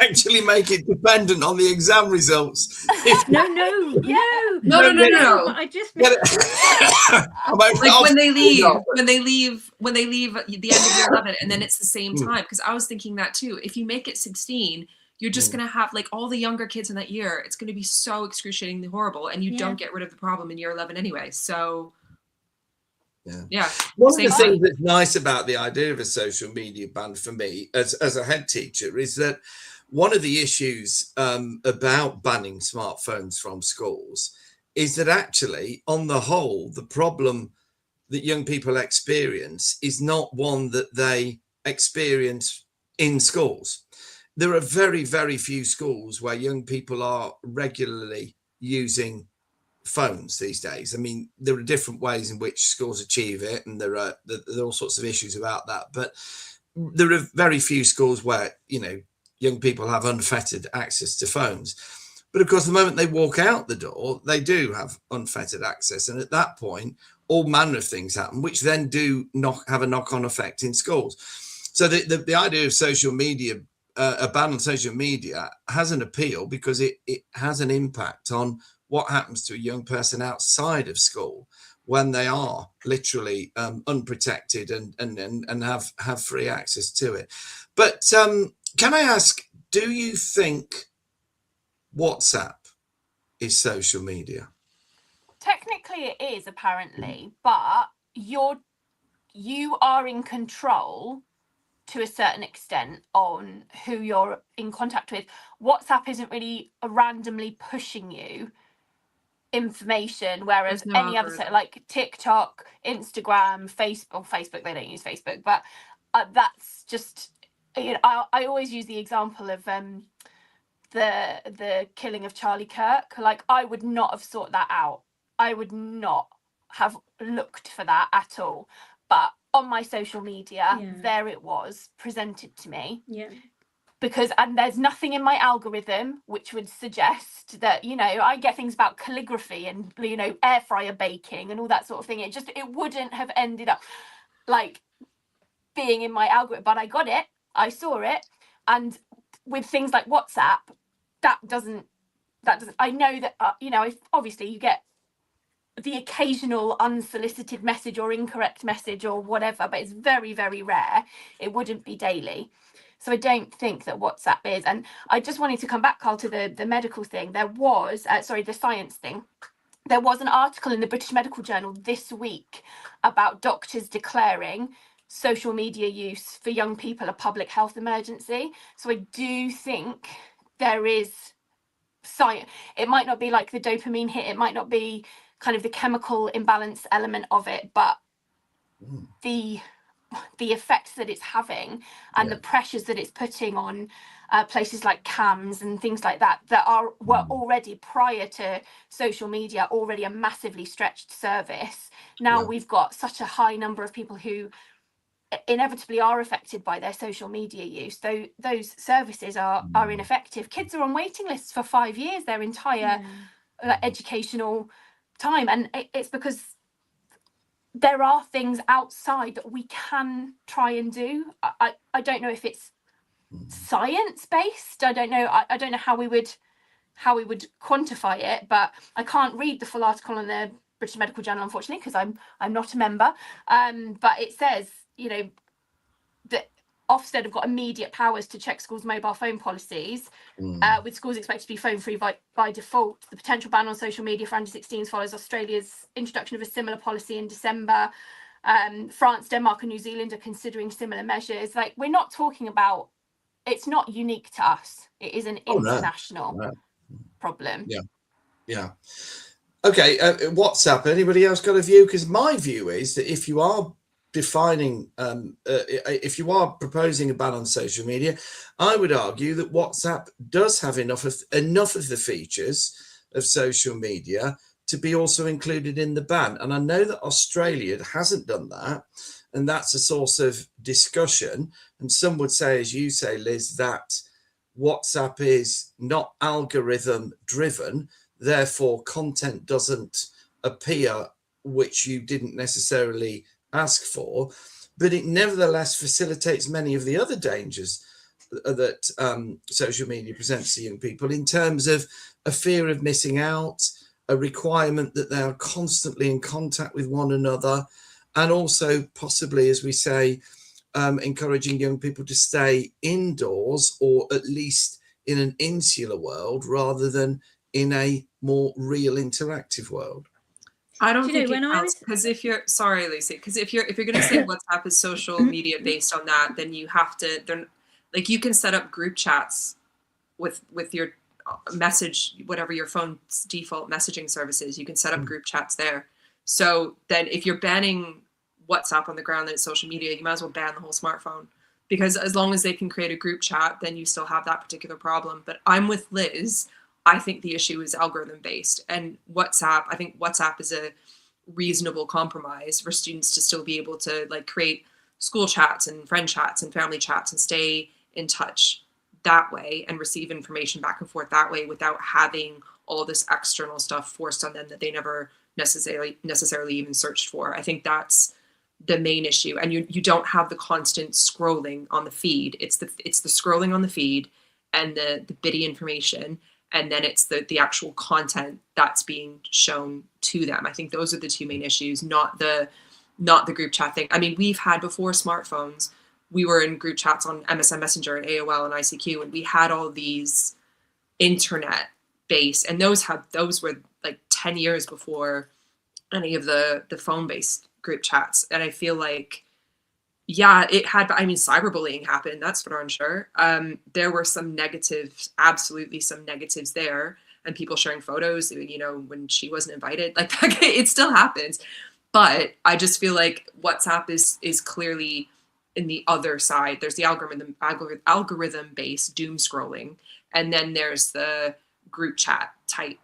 actually make it dependent on the exam results. No. I just like when they leave the end of year 11, and then it's the same time, because I was thinking that too. If you make it 16, you're just going to have like all the younger kids in that year. It's going to be so excruciatingly horrible, and you don't get rid of the problem in year 11 anyway. So yeah. One of the things that's nice about the idea of a social media ban for me as a head teacher is that one of the issues about banning smartphones from schools is that actually, on the whole, the problem that young people experience is not one that they experience in schools. There are very, very few schools where young people are regularly using phones these days. I mean, there are different ways in which schools achieve it, and there are all sorts of issues about that. But there are very few schools where, you know, young people have unfettered access to phones. But of course, the moment they walk out the door, they do have unfettered access. And at that point, all manner of things happen, which then do have a knock-on effect in schools. So the idea of social media, a ban on social media, has an appeal because it has an impact on what happens to a young person outside of school when they are literally unprotected and have free access to it. But can I ask, do you think WhatsApp is social media? Technically it is, apparently, but you are in control to a certain extent on who you're in contact with. WhatsApp isn't really randomly pushing you information, whereas any other set like TikTok, Instagram, Facebook, they don't use Facebook, but that's just, you know, I always use the example of the killing of Charlie Kirk. Like, I would not have sought that out. I would not have looked for that at all. But on my social media, there it was presented to me. Yeah. Because, and there's nothing in my algorithm which would suggest that, you know, I get things about calligraphy and, you know, air fryer baking and all that sort of thing. It wouldn't have ended up like being in my algorithm, but I got it, I saw it. And with things like WhatsApp, that doesn't, I know that, you know, if obviously you get the occasional unsolicited message or incorrect message or whatever, but it's very, very rare. It wouldn't be daily. So I don't think that WhatsApp is. And I just wanted to come back, Carl, to the medical thing. There was, the science thing. There was an article in the British Medical Journal this week about doctors declaring social media use for young people a public health emergency. So I do think there is science. It might not be like the dopamine hit. It might not be kind of the chemical imbalance element of it, but the effects that it's having and the pressures that it's putting on places like CAMS and things like that were already, prior to social media, already a massively stretched service. Now we've got such a high number of people who inevitably are affected by their social media use. So those services are ineffective. Kids are on waiting lists for 5 years, their entire educational time, and it's because there are things outside that we can try and do. I don't know if it's science based. I don't know. I don't know how we would quantify it, but I can't read the full article on the British Medical Journal, unfortunately, because I'm not a member. But it says, you know, that Ofsted have got immediate powers to check schools' mobile phone policies, with schools expected to be phone free by default. The potential ban on social media for under 16s follows Australia's introduction of a similar policy in December. France, Denmark and New Zealand are considering similar measures. Like, we're not talking about, it's not unique to us. It is an international problem. Yeah. Okay, WhatsApp, anybody else got a view? Because my view is that if you are defining, if you are proposing a ban on social media, I would argue that WhatsApp does have enough of the features of social media to be also included in the ban. And I know that Australia hasn't done that, and that's a source of discussion. And some would say, as you say, Liz, that WhatsApp is not algorithm driven, therefore content doesn't appear which you didn't necessarily ask for, but it nevertheless facilitates many of the other dangers that social media presents to young people, in terms of a fear of missing out, a requirement that they are constantly in contact with one another, and also possibly, as we say, encouraging young people to stay indoors, or at least in an insular world rather than in a more real interactive world. I don't think it counts, because if you're sorry, Lucy, because if you're going to say WhatsApp is social media based on that, then you have to, like, you can set up group chats with your message, whatever your phone's default messaging service is, you can set up group chats there. So then if you're banning WhatsApp on the ground that it's social media, you might as well ban the whole smartphone, because as long as they can create a group chat, then you still have that particular problem. But I'm with Liz. I think the issue is algorithm based, and WhatsApp, I think WhatsApp is a reasonable compromise for students to still be able to, like, create school chats and friend chats and family chats and stay in touch that way and receive information back and forth that way without having all this external stuff forced on them that they never necessarily even searched for. I think that's the main issue. And you don't have the constant scrolling on the feed. It's the scrolling on the feed and the bitty information, and then it's the actual content that's being shown to them. I think those are the two main issues, not the group chat thing. I mean, we've had, before smartphones, we were in group chats on MSN Messenger and AOL and ICQ, and we had all these internet based, and those were like 10 years before any of the phone based group chats. And I feel like, yeah, it had, I mean, cyberbullying happened, that's for darn sure. There were some negatives, absolutely some negatives there, and people sharing photos, you know, when she wasn't invited, like, it still happens. But I just feel like WhatsApp is clearly in the other side. There's the algorithm based doom scrolling, and then there's the group chat type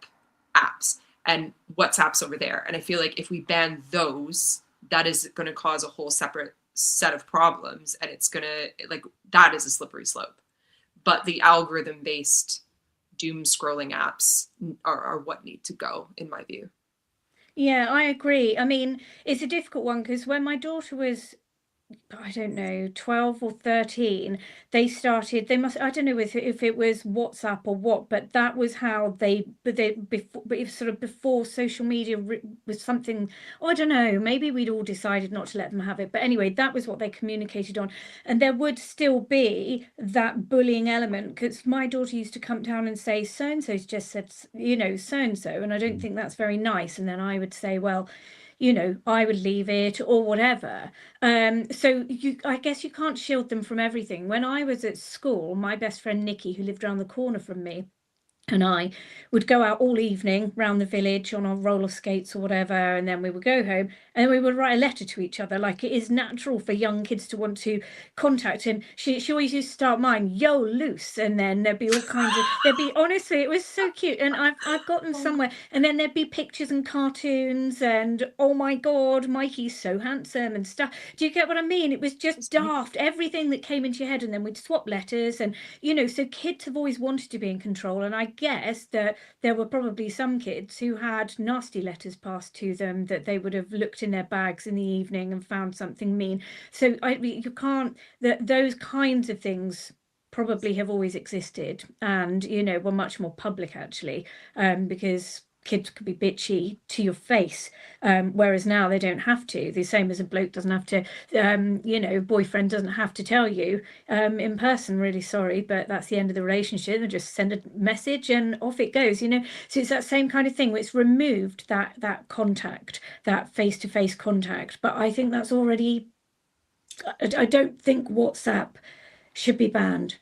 apps, and WhatsApp's over there. And I feel like if we ban those, that is going to cause a whole separate set of problems, and it's going to, like, that is a slippery slope. But the algorithm based doom scrolling apps are what need to go, in my view. Yeah, I agree. I mean, it's a difficult one, because when my daughter was, I don't know, 12 or 13, they started, I don't know if it was WhatsApp or what, but that was how before social media was something, I don't know, maybe we'd all decided not to let them have it. But anyway, that was what they communicated on. And there would still be that bullying element, because my daughter used to come down and say, so-and-so's just said, you know, so-and-so, and I don't think that's very nice. And then I would say, well, you know, I would leave it or whatever. So I guess you can't shield them from everything. When I was at school, my best friend Nikki, who lived around the corner from me, and I would go out all evening round the village on our roller skates or whatever, and then we would go home and we would write a letter to each other. Like, it is natural for young kids to want to contact. And she always used to start mine, yo, loose, and then there'd be all kinds of, honestly, it was so cute. And I've gotten somewhere, and then there'd be pictures and cartoons and, oh my God, Mikey's so handsome and stuff. Do you get what I mean? It was just daft, everything that came into your head, and then we'd swap letters. And, you know, so kids have always wanted to be in control. And I guess that there were probably some kids who had nasty letters passed to them that they would have looked in their bags in the evening and found something mean. So you can't, those kinds of things probably have always existed, and, you know, were much more public, actually, because kids could be bitchy to your face, whereas now they don't have to. The same as a bloke doesn't have to, boyfriend doesn't have to tell you in person, really sorry, but that's the end of the relationship, and just send a message and off it goes. So it's that same kind of thing where it's removed that contact, that face-to-face contact. But I think that's already, I don't think WhatsApp should be banned.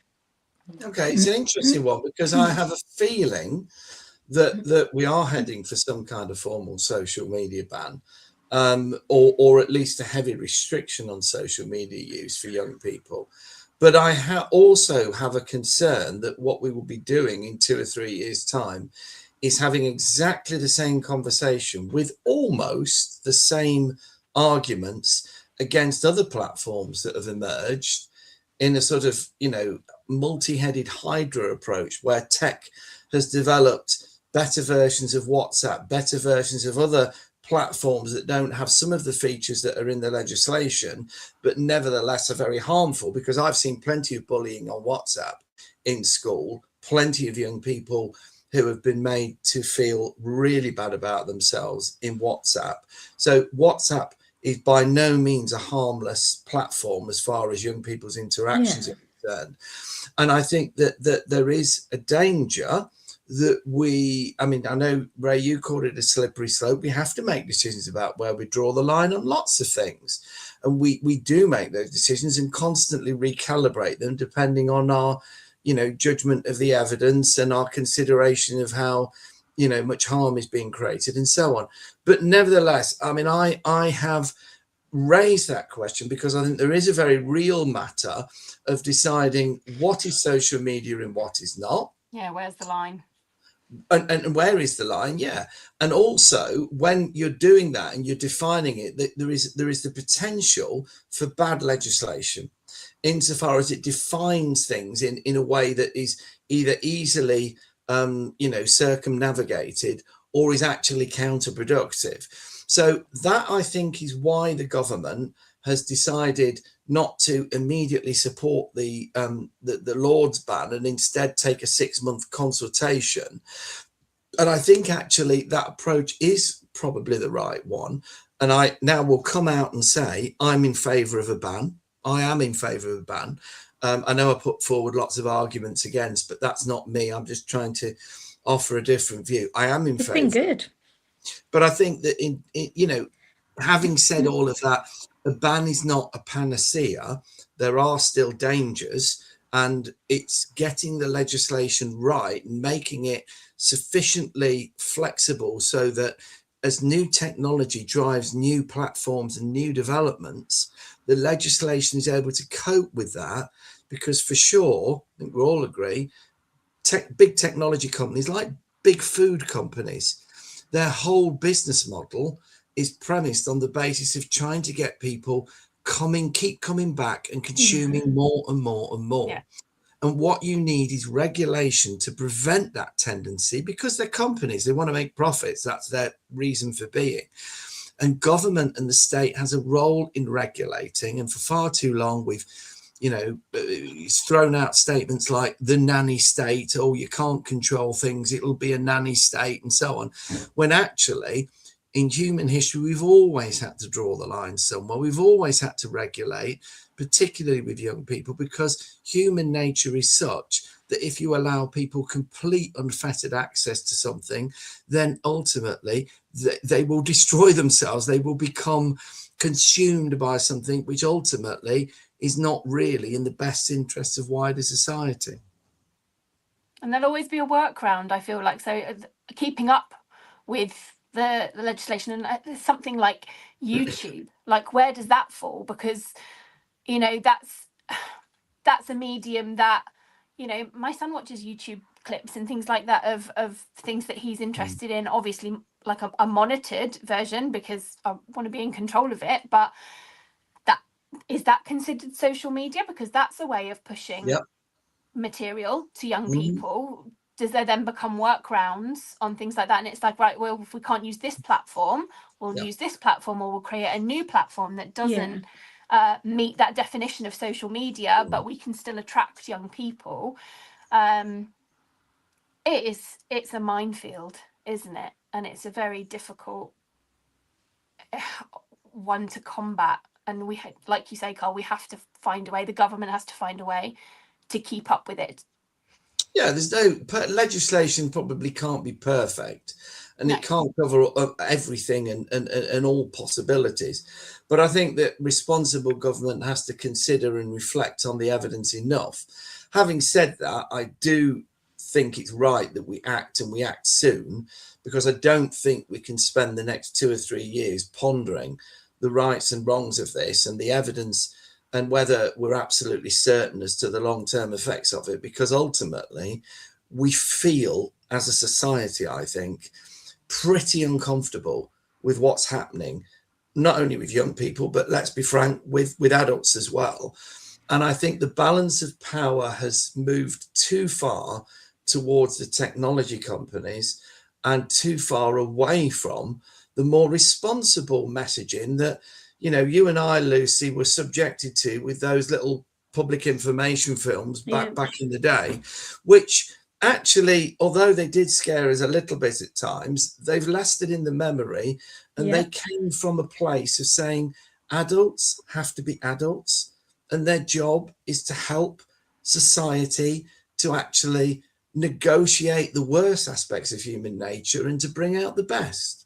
Okay, it's an interesting one, because I have a feeling that we are heading for some kind of formal social media ban, or at least a heavy restriction on social media use for young people. But I also have a concern that what we will be doing in 2 or 3 years' time is having exactly the same conversation with almost the same arguments against other platforms that have emerged in a sort of, multi-headed Hydra approach, where tech has developed better versions of WhatsApp, better versions of other platforms that don't have some of the features that are in the legislation, but nevertheless are very harmful. Because I've seen plenty of bullying on WhatsApp in school, plenty of young people who have been made to feel really bad about themselves in WhatsApp. So WhatsApp is by no means a harmless platform as far as young people's interactions are concerned. And I think that there is a danger that I know, Ray, you called it a slippery slope. We have to make decisions about where we draw the line on lots of things. And we do make those decisions and constantly recalibrate them depending on our, judgment of the evidence and our consideration of how, much harm is being created and so on. But nevertheless, I have raised that question because I think there is a very real matter of deciding what is social media and what is not. Yeah, where's the line? And where is the line? Yeah. And also, when you're doing that and you're defining it, there is the potential for bad legislation, insofar as it defines things in a way that is either easily circumnavigated or is actually counterproductive. So that, I think, is why the government has decided not to immediately support the Lord's ban and instead take a 6-month consultation. And I think actually that approach is probably the right one. And I now will come out and say I'm in favour of a ban. I am in favour of a ban. I know I put forward lots of arguments against, but that's not me. I'm just trying to offer a different view. I am in favour. It's been good. But I think that having said all of that, a ban is not a panacea. There are still dangers, and it's getting the legislation right and making it sufficiently flexible so that as new technology drives new platforms and new developments, the legislation is able to cope with that. Because for sure, I think we all agree, big technology companies, like big food companies, their whole business model is premised on the basis of trying to get people keep coming back and consuming more and more and more. Yeah. And what you need is regulation to prevent that tendency, because they're companies, they want to make profits. That's their reason for being. And government and the state has a role in regulating. And for far too long, we've thrown out statements like the nanny state, or you can't control things, it'll be a nanny state, and so on. When actually, in human history, we've always had to draw the line somewhere. We've always had to regulate, particularly with young people, because human nature is such that if you allow people complete unfettered access to something, then ultimately they will destroy themselves. They will become consumed by something which ultimately is not really in the best interests of wider society. And there'll always be a workaround, I feel like. So keeping up with the legislation, and something like YouTube, like where does that fall? Because that's a medium that my son watches YouTube clips and things like that of things that he's interested in, obviously like a monitored version, because I want to be in control of it. But is that considered social media? Because that's a way of pushing material to young people. Does there then become workarounds on things like that? And it's like, right, well, if we can't use this platform, we'll use this platform, or we'll create a new platform that doesn't meet that definition of social media, but we can still attract young people. It's a minefield, isn't it? and it's a very difficult one to combat. And we, like you say, Carl, we have to find a way. The government has to find a way to keep up with it. Yeah, there's no legislation probably can't be perfect, and it can't cover everything and all possibilities. But I think that responsible government has to consider and reflect on the evidence enough. Having said that, I do think it's right that we act, and we act soon, because I don't think we can spend the next 2 or 3 years pondering the rights and wrongs of this and the evidence, and whether we're absolutely certain as to the long-term effects of it, because ultimately we feel as a society, I think, pretty uncomfortable with what's happening, not only with young people, but let's be frank, with adults as well. And I think the balance of power has moved too far towards the technology companies and too far away from the more responsible messaging that, you know, you and I, Lucy, were subjected to with those little public information films back in the day, which actually, although they did scare us a little bit at times, they've lasted in the memory, and they came from a place of saying adults have to be adults, and their job is to help society to actually negotiate the worst aspects of human nature and to bring out the best.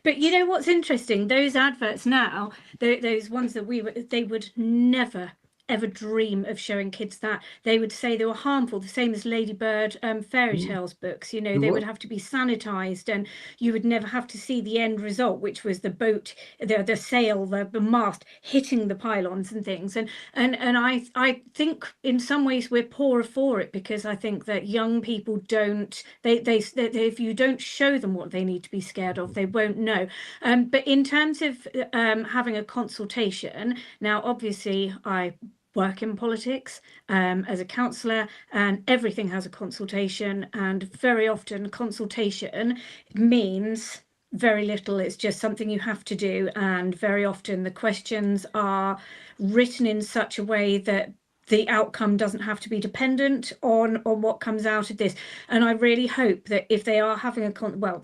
But you know what's interesting? Those adverts now, those ones that they would never ever dream of showing kids that. They would say they were harmful, the same as Ladybird fairy tales books. You know, they would have to be sanitized, and you would never have to see the end result, which was the boat, the sail, the mast hitting the pylons and things. And I think in some ways we're poorer for it, because I think that young people don't, they if you don't show them what they need to be scared of, they won't know. But in terms of having a consultation, now obviously I work in politics as a councillor, and everything has a consultation, and very often consultation means very little. It's just something you have to do, and very often the questions are written in such a way that the outcome doesn't have to be dependent on what comes out of this. And I really hope that if they are having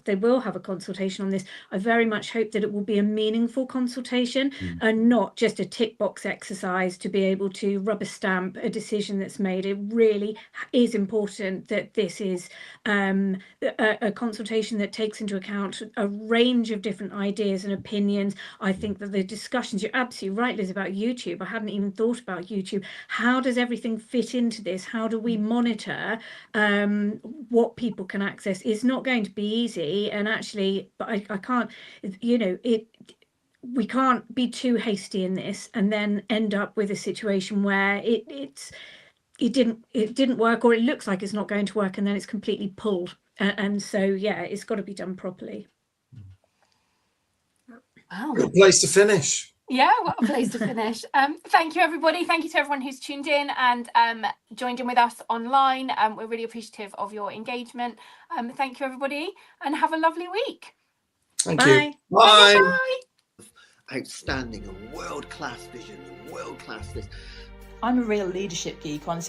they will have a consultation on this, I very much hope that it will be a meaningful consultation and not just a tick box exercise to be able to rubber stamp a decision that's made. It really is important that this is a consultation that takes into account a range of different ideas and opinions. I think that the discussions, you're absolutely right, Liz, about YouTube. I hadn't even thought about YouTube. How does everything fit into this? How do we monitor what people can access? It's not going to be easy, and actually, but I can't, you know, we can't be too hasty in this and then end up with a situation where it didn't work, or it looks like it's not going to work, and then it's completely pulled. And so yeah, it's got to be done properly. Wow. Good place to finish. Yeah, what a place to finish. Thank you, everybody. Thank you to everyone who's tuned in and joined in with us online. We're really appreciative of your engagement. Thank you, everybody, and have a lovely week. Thank you. Bye. Bye. Outstanding, a world-class vision, a world-class this. I'm a real leadership geek, honestly.